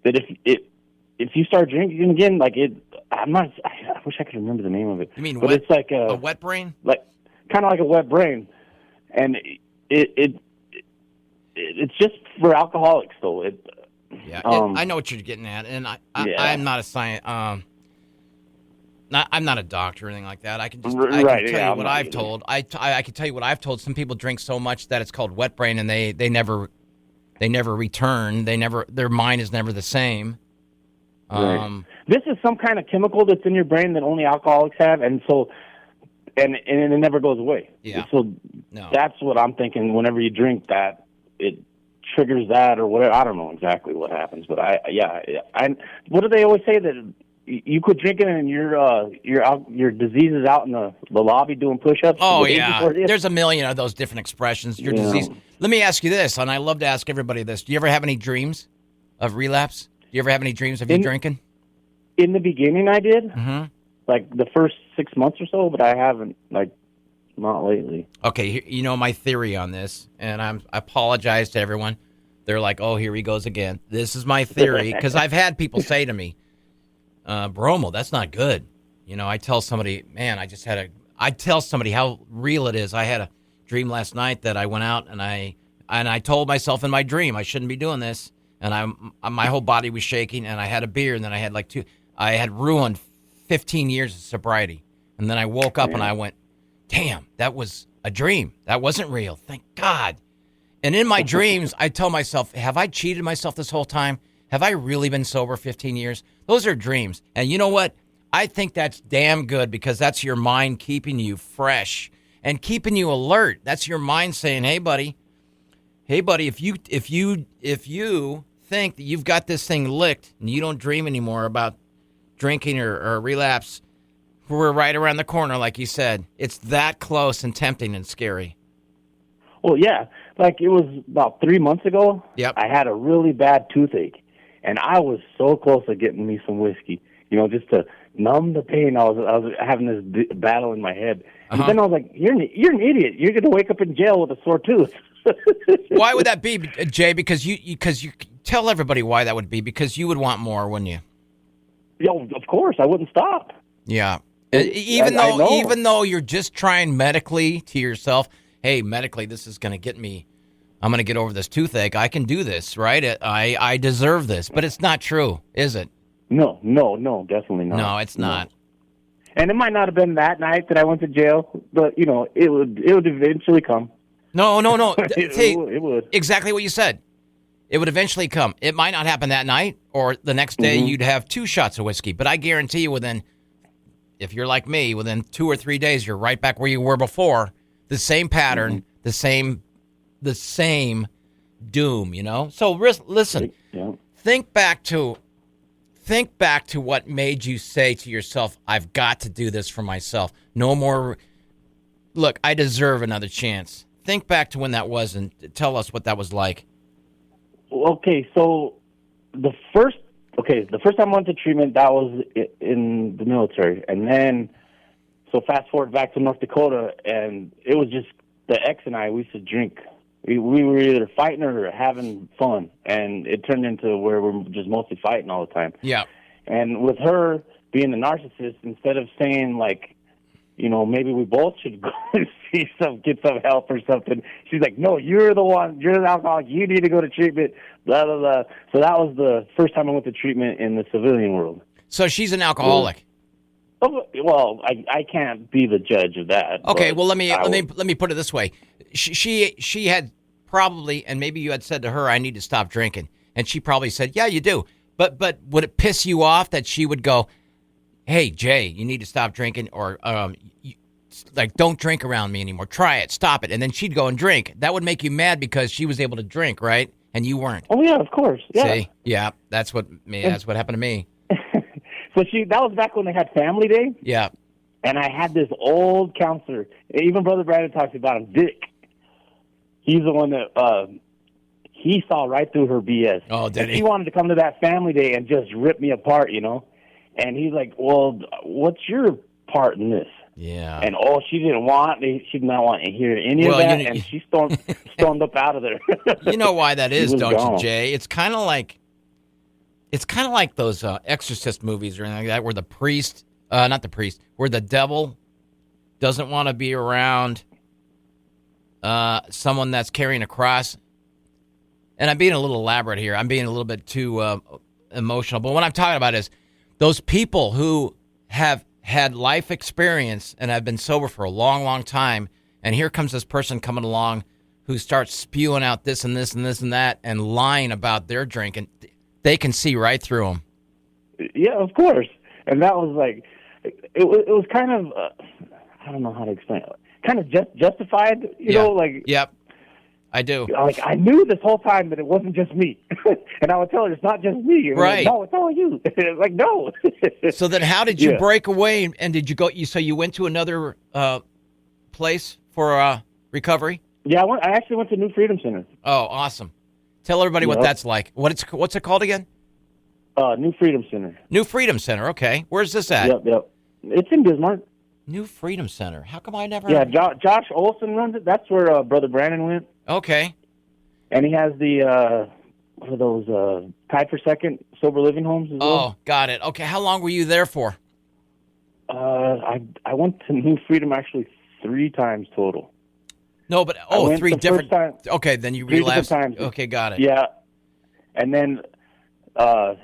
that if you start drinking again, like I wish I could remember the name of it. You mean but it's like a wet brain? Like, kind of like a wet brain. And it's just for alcoholics, though. I know what you're getting at, and I'm not a science. I'm not a doctor or anything like that. I can tell you what I've told. I can tell you what I've told. Some people drink so much that it's called wet brain, and they never return. Their mind is never the same. Right. This is some kind of chemical that's in your brain that only alcoholics have, and so and it never goes away. Yeah. So that's what I'm thinking. Whenever you drink that, it triggers that or whatever. I don't know exactly what happens, but what do they always say, that you quit drinking and your disease is out in the lobby doing push-ups? Oh, yeah. There's a million of those different expressions. Your disease. Let me ask you this, and I love to ask everybody this. Do you ever have any dreams of relapse? Do you ever have any dreams of you drinking? In the beginning, I did. Mm-hmm. Like the first 6 months or so, but I haven't, not lately. Okay, you know my theory on this, and I apologize to everyone. They're like, oh, here he goes again. This is my theory, because I've had people say to me, Bromo, that's not good. I tell somebody, man, I tell somebody how real it is. I had a dream last night that I went out and I told myself in my dream I shouldn't be doing this, and my whole body was shaking, and I had a beer, and then I had I had ruined 15 years of sobriety, and then I woke up and I went, damn, that was a dream. That wasn't real. Thank God. And in my dreams, I tell myself, have I cheated myself this whole time? Have I really been sober 15 years? Those are dreams. And you know what? I think that's damn good, because that's your mind keeping you fresh and keeping you alert. That's your mind saying, hey, buddy, if you think that you've got this thing licked and you don't dream anymore about drinking or relapse, we're right around the corner, like you said. It's that close and tempting and scary. Well, yeah. Like, it was about 3 months ago. Yep. I had a really bad toothache, and I was so close to getting me some whiskey, just to numb the pain. I was having this battle in my head. And then I was like, you're an idiot. You're going to wake up in jail with a sore tooth. Why would that be, Jay? Because you tell everybody why that would be, because you would want more, wouldn't you? Yo, of course. I wouldn't stop. Yeah. Even though you're just trying medically to yourself, hey, medically, this is going to get me, I'm going to get over this toothache. I can do this, right? I deserve this. But it's not true, is it? No, definitely not. No, it's not. And it might not have been that night that I went to jail, but, it would eventually come. No. It would. Exactly what you said. It would eventually come. It might not happen that night, or the next day you'd have 2 shots of whiskey. But I guarantee you if you're like me, within 2 or 3 days, you're right back where you were before. The same pattern, the same doom, So listen, think back to what made you say to yourself, I've got to do this for myself. No more. Look, I deserve another chance. Think back to when that was and tell us what that was like. Okay, so the first time I went to treatment, that was in the military. And then, so fast forward back to North Dakota, and it was just the ex and I, we used to drink. We were either fighting or having fun, and it turned into where we're just mostly fighting all the time. Yeah. And with her being a narcissist, instead of saying, like, maybe we both should go and get some help or something, she's like, no, you're the alcoholic, you need to go to treatment, blah, blah, blah. So that was the first time I went to treatment in the civilian world. So she's an alcoholic. Well, I can't be the judge of that. Okay, well let me put it this way. She had probably, and maybe you had said to her, I need to stop drinking, and she probably said, yeah, you do. But would it piss you off that she would go, hey, Jay, you need to stop drinking, or don't drink around me anymore. Try it, stop it, and then she'd go and drink. That would make you mad because she was able to drink, right? And you weren't. Oh yeah, of course. Yeah. See, yeah, that's what happened to me. So that was back when they had Family Day. Yeah. And I had this old counselor. Even Brother Brandon talks about him, Dick. he's the one that he saw right through her BS. Oh, did and he? He wanted to come to that family day and just rip me apart, you know. And he's like, "Well, what's your part in this?" Yeah. And she did not want to hear any of that, and she stormed up out of there. You know why that is, don't gone. you, Jay? It's kind of like those Exorcist movies or anything like that, where the priest, not the priest, where the devil doesn't want to be around someone that's carrying a cross. And I'm being a little elaborate here. I'm being a little bit too emotional. But what I'm talking about is those people who have had life experience and have been sober for a long, long time, and here comes this person coming along who starts spewing out this and this and this and that and lying about their drink, and they can see right through them. Yeah, of course. And that was like, it was kind of, I don't know how to explain it, kind of justified, you know, like. Yep. I do. Like, I knew this whole time that it wasn't just me. And I would tell her, it's not just me. And right. Like, no, it's all you. Like, no. So then how did you break away, and did you go, so you went to another place for recovery? Yeah, I actually went to New Freedom Center. Oh, awesome. Tell everybody what that's like. What's it called again? New Freedom Center. New Freedom Center, okay. Where's this at? Yep. It's in Bismarck. New Freedom Center. How come I never... Yeah, Josh Olson runs it. That's where Brother Brandon went. Okay. And he has the, what are those, Tied for Second sober living homes as well. Oh, got it. Okay, how long were you there for? I went to New Freedom actually 3 times total. No, but, 3 different... Time, okay, then you relapsed. Okay, got it. Yeah. And then the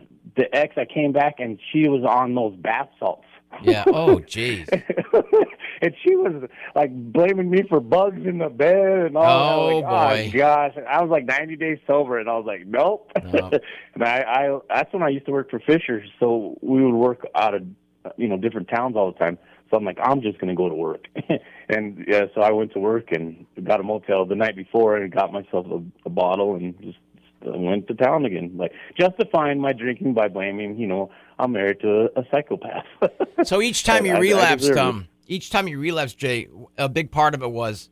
ex, I came back, and she was on those bath salts. Yeah. Oh, jeez. And she was like blaming me for bugs in the bed and all. Oh, boy. Oh gosh! I was like 90 days sober, and I was like, nope. No. And I that's when I used to work for Fisher, so we would work out of different towns all the time. So I'm like, I'm just going to go to work. And so I went to work and got a motel the night before and got myself a bottle and just went to town again, like justifying my drinking by blaming, I'm married to a psychopath. So each time you relapsed, Jay, a big part of it was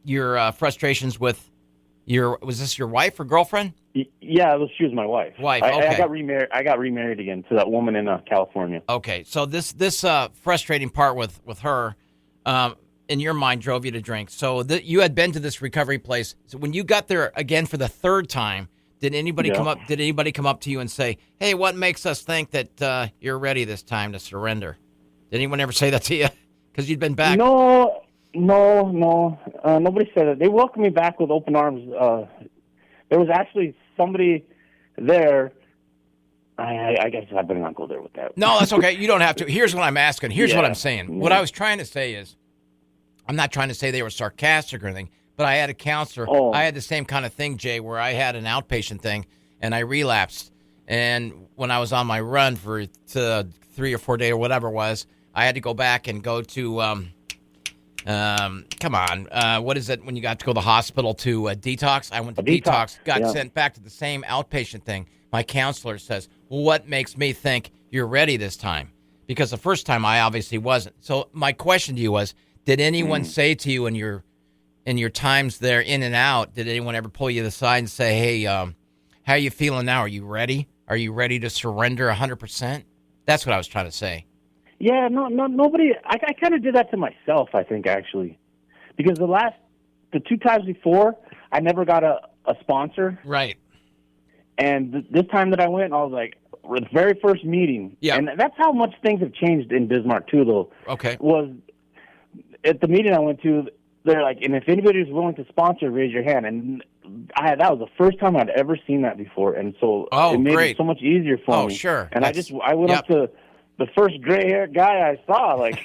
your frustrations with was this your wife or girlfriend? Yeah, she was my wife. Wife, okay. I got remarried again to that woman in California. Okay, so this frustrating part with her, in your mind, drove you to drink. So you had been to this recovery place. So when you got there again for the 3rd time, did anybody come up? Did anybody come up to you and say, "Hey, what makes us think that you're ready this time to surrender"? Did anyone ever say that to you? Because you'd been back. No. Nobody said that. They welcomed me back with open arms. There was actually somebody there. I guess I better not go there with that. No, that's okay. You don't have to. Here's what I'm asking. Here's what I'm saying. Yeah. What I was trying to say is, I'm not trying to say they were sarcastic or anything, but I had a counselor. Oh. I had the same kind of thing, Jay, where I had an outpatient thing, and I relapsed. And when I was on my run for 3 or 4 days or whatever it was, I had to go back and go to, what is it when you got to go to the hospital to detox? I went to detox, got sent back to the same outpatient thing. My counselor says, well, what makes me think you're ready this time? Because the first time I obviously wasn't. So my question to you was, did anyone say to you in your times there in and out, did anyone ever pull you to the side and say, hey, how are you feeling now? Are you ready? Are you ready to surrender 100%? That's what I was trying to say. Yeah, nobody. I kind of did that to myself, I think, actually, because the 2 times before, I never got a sponsor. Right. And this time that I went, I was like, the very first meeting. Yeah. And that's how much things have changed in Bismarck too, though. Okay. Was at the meeting I went to, they're like, and if anybody's willing to sponsor, raise your hand. And that was the first time I'd ever seen that before, and so it made it so much easier for me. Oh, sure. And I went up to the first gray-haired guy I saw, like,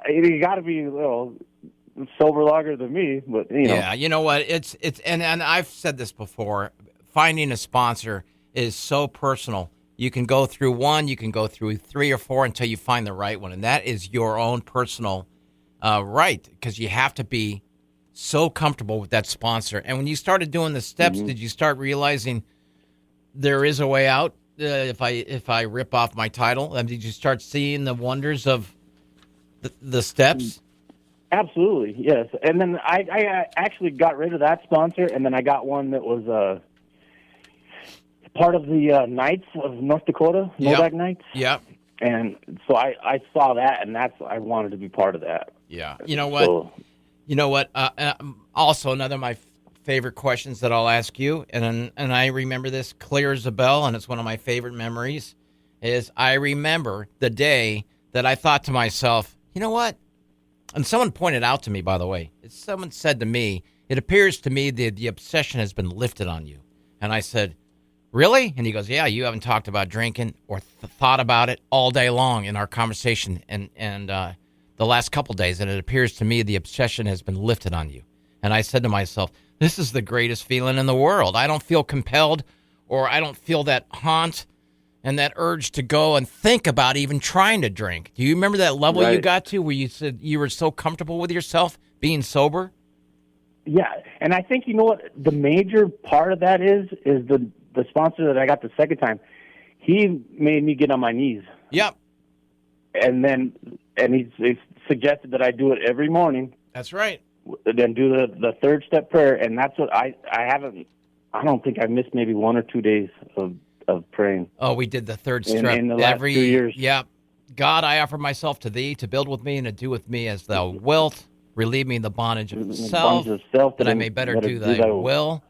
he got to be a little sober longer than me, but Yeah, you know what? It's and I've said this before. Finding a sponsor is so personal. You can go through 1, you can go through 3 or 4 until you find the right one, and that is your own personal right, because you have to be so comfortable with that sponsor. And when you started doing the steps, did you start realizing there is a way out? If I rip off my title, did you start seeing the wonders of the steps? Absolutely, yes. And then I actually got rid of that sponsor, and then I got one that was part of the Knights of North Dakota, Modag Knights. Yep. And so I saw that, and I wanted to be part of that. Yeah. You know what? Also, another of my favorite questions that I'll ask you, and I remember this clear as a bell, and it's one of my favorite memories, is I remember the day that I thought to myself, you know what? And someone pointed out to me, by the way, someone said to me, it appears to me that the obsession has been lifted on you. And I said, really? And he goes, yeah, you haven't talked about drinking or thought about it all day long in our conversation and the last couple days, and it appears to me the obsession has been lifted on you. And I said to myself, this is the greatest feeling in the world. I don't feel compelled, or I don't feel that haunt and that urge to go and think about even trying to drink. Do you remember that level you got to where you said you were so comfortable with yourself being sober? Yeah, and I think, you know what, the major part of that is the sponsor that I got the second time. He made me get on my knees. Yep. And he suggested that I do it every morning. That's right. Then do the third step prayer, and that's what I don't think I missed maybe 1 or 2 days of praying. Oh, we did the third step in the last 2 years. Yep. God, I offer myself to thee to build with me and to do with me as thou wilt. Relieve me the bondage of self, that I may better do thy will.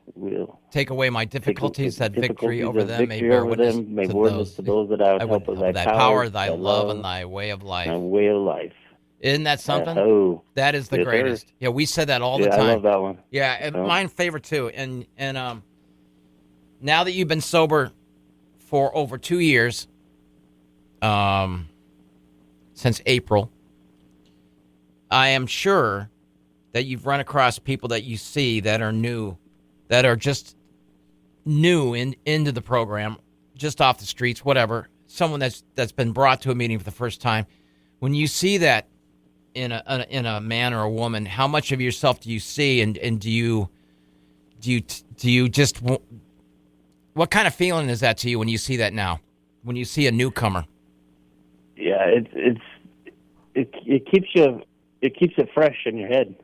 Take away my difficulties, that victory over them may bear witness to those that I would help of thy power, thy love, and thy way of life. Isn't that something? That is the greatest. Yeah, we said that all the time. I love that one. Yeah, and mine favorite too. And now that you've been sober for over 2 years, since April, I am sure that you've run across people that you see that are new, that are just new into the program, just off the streets, whatever. Someone that's been brought to a meeting for the first time. When you see that in a man or a woman, how much of yourself do you see, and do you just, what kind of feeling is that to you when you see that now? When you see a newcomer? Yeah, it keeps you. It keeps it fresh in your head.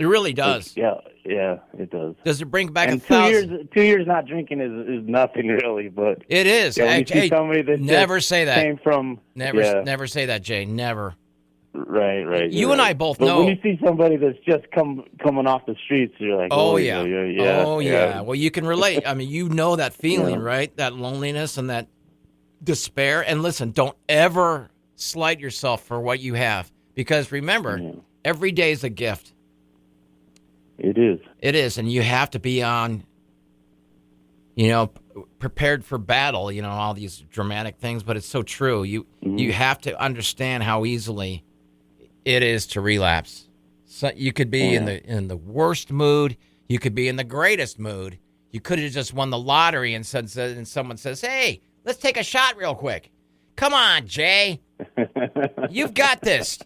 It really does. Yeah, it does. Does it bring back and 2 years not drinking is nothing really, but it is. Yeah, when you see somebody that never say that. Came from never say that, Jay. Never. Right. You and I both know. When you see somebody that's just coming off the streets, you're like, oh yeah. Well, you can relate. I mean, you know that feeling, right? That loneliness and that despair. And listen, don't ever slight yourself for what you have. Because remember, every day is a gift. It is. It is, and you have to be on, prepared for battle, all these dramatic things, but it's so true. You have to understand how easily it is to relapse. So you could be in the worst mood, you could be in the greatest mood. You could have just won the lottery and someone says, "Hey, let's take a shot real quick. Come on, Jay. You've got this.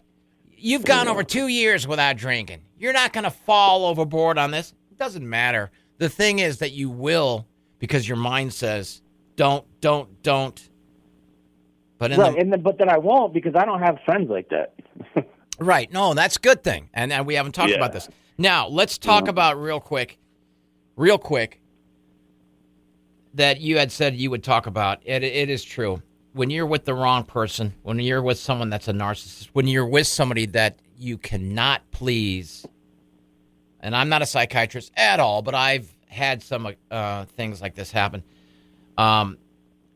You've gone over 2 years without drinking. You're not going to fall overboard on this." It doesn't matter. The thing is that you will, because your mind says, don't. But but then I won't, because I don't have friends like that. Right. No, that's a good thing. And we haven't talked about this. Now, let's talk about real quick, that you had said you would talk about. It is true. When you're with the wrong person, when you're with someone that's a narcissist, when you're with somebody that you cannot please, and I'm not a psychiatrist at all, but I've had some things like this happen,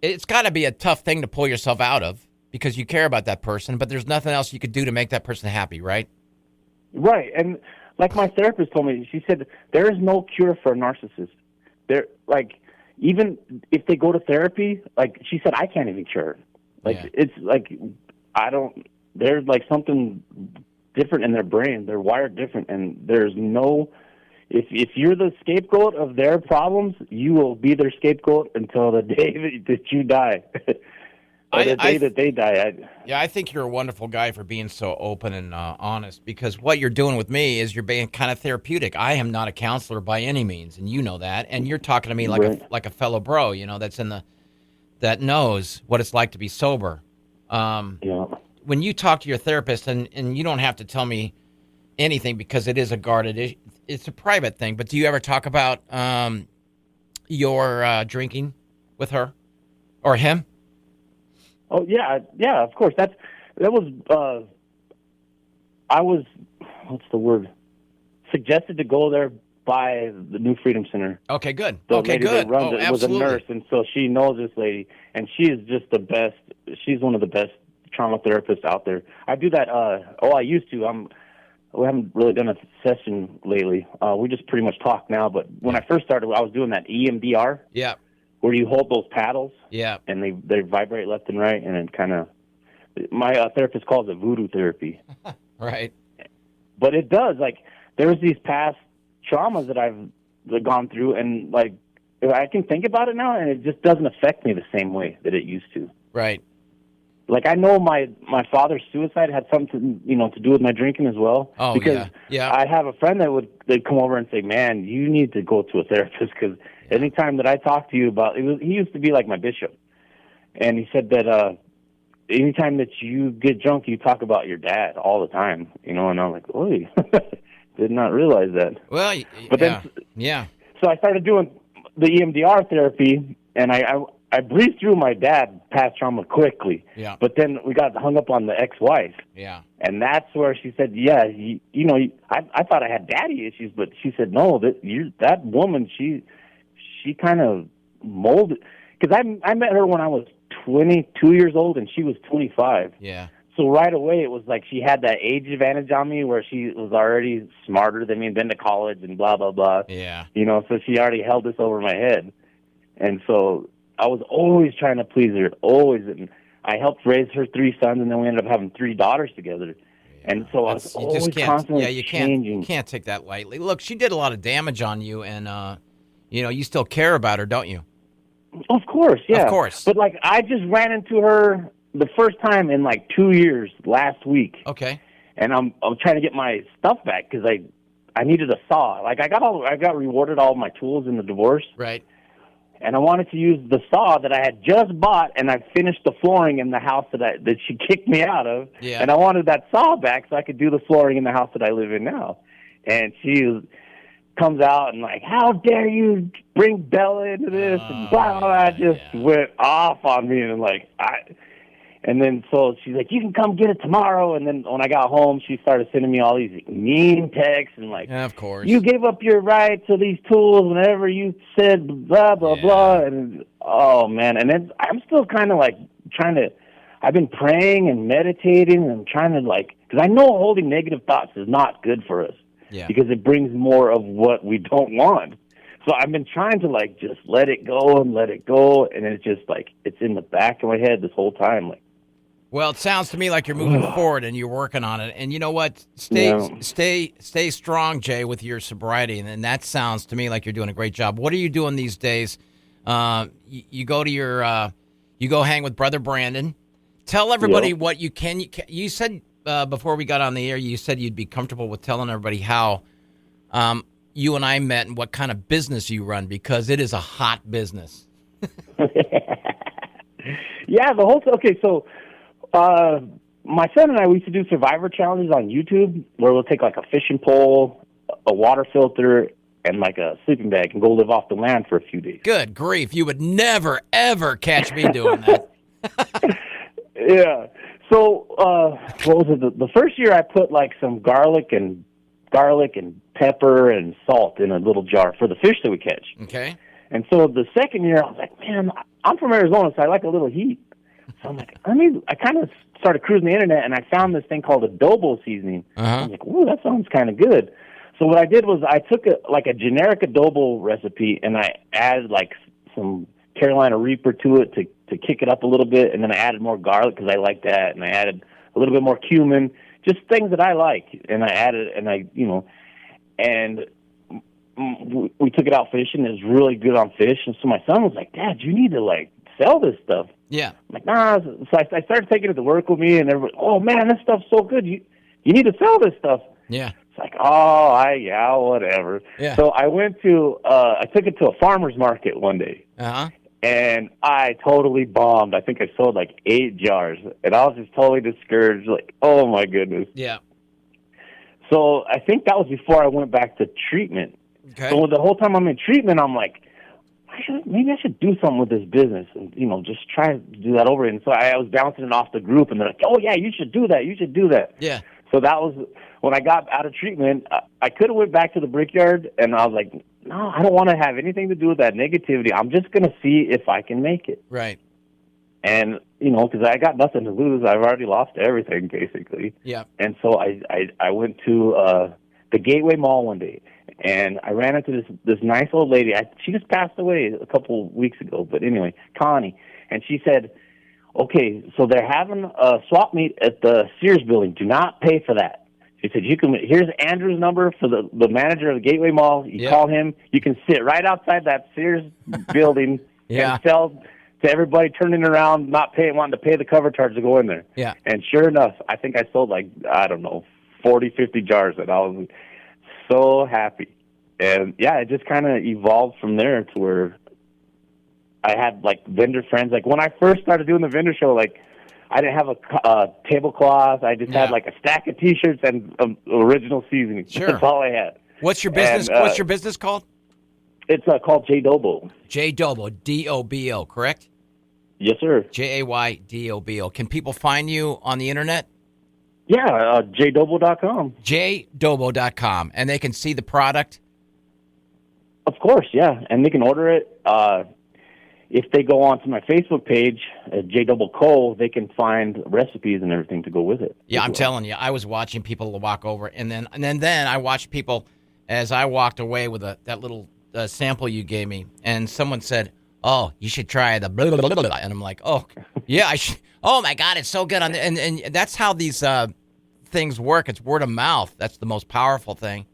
it's got to be a tough thing to pull yourself out of because you care about that person, but there's nothing else you could do to make that person happy, right? Right, and like my therapist told me, she said, there is no cure for a narcissist. Even if they go to therapy, like she said, I can't even cure it. It's like, there's like something different in their brain. They're wired different, and there's no, if you're the scapegoat of their problems, you will be their scapegoat until the day that you die. Or the day that they die. I think you're a wonderful guy for being so open and honest, because what you're doing with me is you're being kind of therapeutic. I am not a counselor by any means, and you know that. And you're talking to me like a fellow bro, that knows what it's like to be sober. When you talk to your therapist, and you don't have to tell me anything because it is a guarded issue. It's a private thing. But do you ever talk about your drinking with her or him? Oh yeah, yeah. Of course. That was. I was. What's the word? Suggested to go there by the New Freedom Center. Okay, good. The okay, lady good. that runs Oh, it was a absolutely. nurse, and so she knows this lady, and she is just the best. She's one of the best trauma therapists out there. I do that. I used to. We haven't really done a session lately. We just pretty much talk now. But when I first started, I was doing that EMDR. Yeah. Where you hold those paddles. Yeah. And they vibrate left and right, and it kind of. My therapist calls it voodoo therapy. Right. But it does. Like, there's these past traumas that I've gone through, and, like, I can think about it now, and it just doesn't affect me the same way that it used to. Right. Like, I know my father's suicide had something, to do with my drinking as well. Oh, because yeah. I have a friend they'd come over and say, man, you need to go to a therapist, because anytime that I talk to you about he used to be like my bishop. And he said that anytime that you get drunk, you talk about your dad all the time, and I'm like, oy, did not realize that. Well, but then, so I started doing the EMDR therapy, and I breezed through my dad's past trauma quickly. Yeah. But then we got hung up on the ex-wife. Yeah. And that's where she said, I thought I had daddy issues, but she said, no, that woman, she kind of molded, because I met her when I was 22 years old, and she was 25. Yeah. So right away, it was like she had that age advantage on me, where she was already smarter than me, been to college and blah, blah, blah. Yeah. So she already held this over my head. And so I was always trying to please her, always. And I helped raise her 3 sons, and then we ended up having 3 daughters together. Yeah. And so I was always constantly changing. You can't take that lightly. Look, she did a lot of damage on you, and, you still care about her, don't you? Of course, yeah. Of course. But, like, I just ran into her the first time in, like, 2 years last week. Okay. And I'm trying to get my stuff back because I needed a saw. Like, I got rewarded all my tools in the divorce. Right. And I wanted to use the saw that I had just bought, and I finished the flooring in the house that she kicked me out of. Yeah. And I wanted that saw back so I could do the flooring in the house that I live in now. And she comes out and like, how dare you bring Bella into this? And blah, blah, blah, just went off on me. And then so she's like, you can come get it tomorrow. And then when I got home, she started sending me all these mean texts and like, of course, you gave up your right to these tools whenever you said blah, blah, blah. And oh, man. And then I'm still kind of like I've been praying and meditating and trying to because I know holding negative thoughts is not good for us. Yeah. Because it brings more of what we don't want. So I've been trying to just let it go and let it go. And it's just it's in the back of my head this whole time. Well, it sounds to me like you're moving forward and you're working on it. And you know what? Stay strong, Jay, with your sobriety. And that sounds to me like you're doing a great job. What are you doing these days? You go to you go hang with Brother Brandon. Tell everybody what you can. You said before we got on the air, you said you'd be comfortable with telling everybody how you and I met and what kind of business you run, because it is a hot business. Yeah, so my son and I, we used to do survivor challenges on YouTube where we'll take a fishing pole, a water filter, and a sleeping bag and go live off the land for a few days. Good grief. You would never, ever catch me doing that. Yeah. So what was it? The first year I put some garlic and pepper and salt in a little jar for the fish that we catch. Okay. And so the second year I was like, man, I'm from Arizona, so I like a little heat. So I'm like, I kind of started cruising the internet, and I found this thing called a Dobo seasoning. I was like, ooh, that sounds kind of good. So what I did was I took a generic adobo recipe, and I added some Carolina Reaper to it to kick it up a little bit, and then I added more garlic because I like that, and I added a little bit more cumin, just things that I like, and I added, and we took it out fishing. It was really good on fish, and so my son was like, Dad, you need to sell this stuff. Yeah. I'm like, nah. So I started taking it to work with me, and everybody, oh man, this stuff's so good. You need to sell this stuff. Yeah. It's like, oh, whatever. Yeah. So I went to, I took it to a farmer's market one day. And I totally bombed. I think I sold 8 jars, and I was just totally discouraged. Oh my goodness. Yeah. So I think that was before I went back to treatment. Okay. So the whole time I'm in treatment, I'm like, maybe I should do something with this business and, just try to do that over. And so I was bouncing it off the group, and they're like, oh, yeah, you should do that. You should do that. Yeah. So that was when I got out of treatment. I could have went back to the brickyard, and I was like, no, I don't want to have anything to do with that negativity. I'm just going to see if I can make it. Right. And, because I got nothing to lose. I've already lost everything, basically. Yeah. And so I went to the Gateway Mall one day, and I ran into this nice old lady. She just passed away a couple weeks ago, but anyway, Connie. And she said, okay, so they're having a swap meet at the Sears building. Do not pay for that. She said, here's Andrew's number for the manager of the Gateway Mall. You call him. You can sit right outside that Sears building and sell to everybody turning around, wanting to pay the cover charge to go in there. Yeah. And sure enough, I think I sold 40, 50 jars, and I was so happy. And yeah, it just kind of evolved from there to where I had vendor friends. When I first started doing the vendor show, I didn't have a tablecloth. I just had a stack of T-shirts and original seasoning. Sure. That's all I had. What's your business? What's your business called? It's called J Dobo. J Dobo, Dobo, correct? Yes, sir. JAYDOBO. Can people find you on the internet? Yeah, jdobo.com. jdobo.com, and they can see the product. Of course, yeah, and they can order it. If they go onto my Facebook page, JDouble Co., they can find recipes and everything to go with it. Yeah, I'm telling you, I was watching people walk over, and then I watched people as I walked away with that little sample you gave me, and someone said, "Oh, you should try the blah, blah, blah, blah." And I'm like, "Oh, yeah, I should." Oh my God, it's so good. And that's how these things work. It's word of mouth. That's the most powerful thing.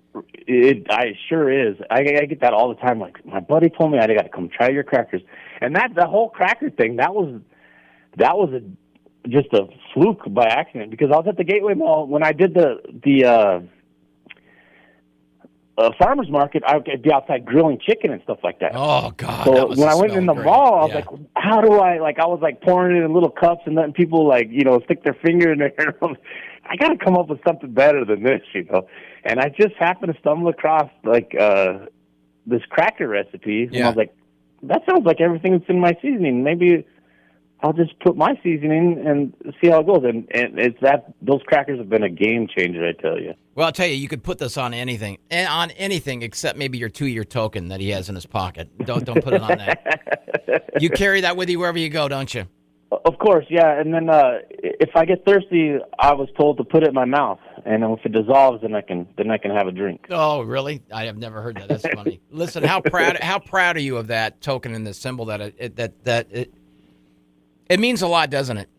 It sure is. I get that all the time. My buddy told me I got to come try your crackers, and the whole cracker thing just a fluke by accident, because I was at the Gateway Mall when I did the farmer's market. I'd be outside grilling chicken and stuff like that. Oh God! So when I went in the mall, I was like, how do I I was pouring it in little cups and letting people stick their finger in there. I got to come up with something better than this, And I just happened to stumble across this cracker recipe, and I was like, that sounds like everything that's in my seasoning. Maybe I'll just put my seasoning and see how it goes. And it's those crackers have been a game changer, I tell you. Well, I'll tell you, you could put this on anything, except maybe your 2-year token that he has in his pocket. Don't put it on that. You carry that with you wherever you go, don't you? Of course, yeah. And then if I get thirsty, I was told to put it in my mouth, and if it dissolves, then I can have a drink. Oh, really? I have never heard that. That's funny. Listen, how proud are you of that token and the symbol that it means a lot, doesn't it?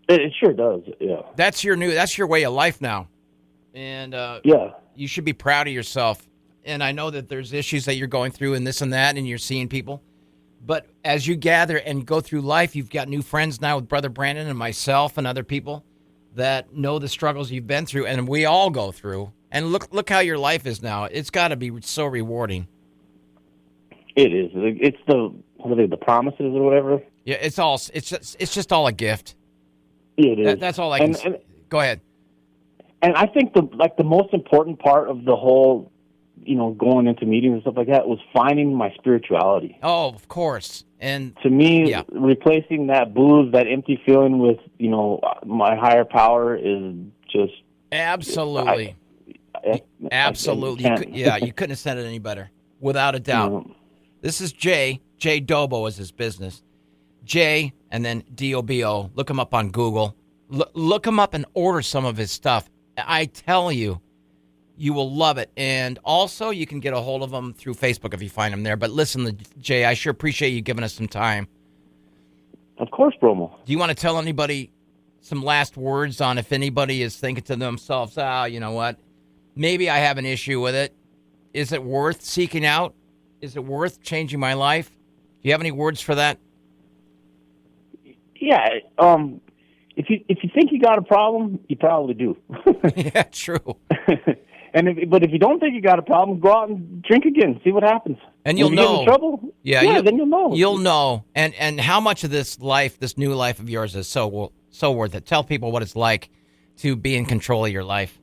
It sure does. Yeah. That's your way of life now, and you should be proud of yourself. And I know that there's issues that you're going through and this and that, and you're seeing people. But as you gather and go through life, you've got new friends now with Brother Brandon and myself and other people that know the struggles you've been through, and we all go through. And look how your life is now. It's got to be so rewarding. It is. It's the promises or whatever. Yeah, it's just all a gift. It is. That's all I can say. Go ahead. And I think the most important part of the whole, going into meetings and stuff like that was finding my spirituality. Oh, of course. And to me, replacing that booze, that empty feeling with, my higher power is just absolutely. Absolutely. You couldn't have said it any better, without a doubt. This is J Dobo is his business. J and then Dobo. Look him up on Google. Look him up and order some of his stuff. I tell you, you will love it. And also, you can get a hold of him through Facebook if you find him there. But listen, Jay, I sure appreciate you giving us some time. Of course, Bromo. Do you want to tell anybody some last words on if anybody is thinking to themselves, you know what, maybe I have an issue with it. Is it worth seeking out? Is it worth changing my life? Do you have any words for that? Yeah. If you think you got a problem, you probably do. Yeah, true. But if you don't think you got a problem, go out and drink again. See what happens. And you'll know. Get in trouble, then you'll know. You'll know. And how much of this new life of yours, is so worth it. Tell people what it's like to be in control of your life.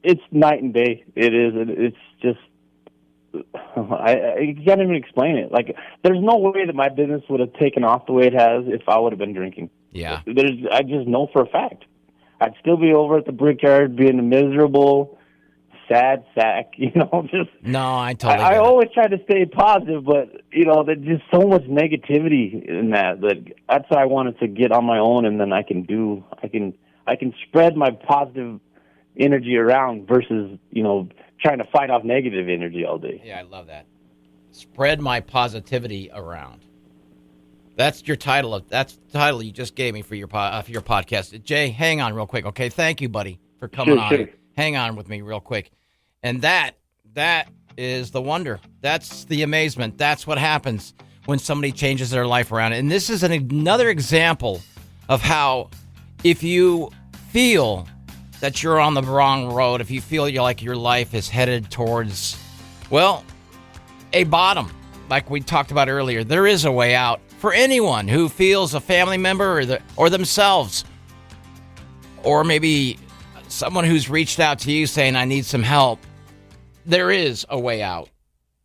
it's night and day. It is. It's just I can't even explain it. Like, there's no way that my business would have taken off the way it has if I would have been drinking. Yeah. I just know for a fact. I'd still be over at the brickyard being a miserable, sad sack, just... No, I totally I get it. always try to stay positive, but, there's just so much negativity in that that's why I wanted to get on my own, and then I can spread my positive energy around versus, trying to fight off negative energy all day. Yeah, I love that. Spread my positivity around. That's your title. That's the title you just gave me for your podcast. Jay, hang on real quick, okay? Thank you, buddy, for coming on. Sure. Hang on with me real quick. And that is the wonder. That's the amazement. That's what happens when somebody changes their life around. And this is another example of how if you feel that you're on the wrong road, if you feel like your life is headed towards, a bottom, like we talked about earlier, there is a way out for anyone who feels a family member or themselves, or maybe someone who's reached out to you saying, I need some help. There is a way out.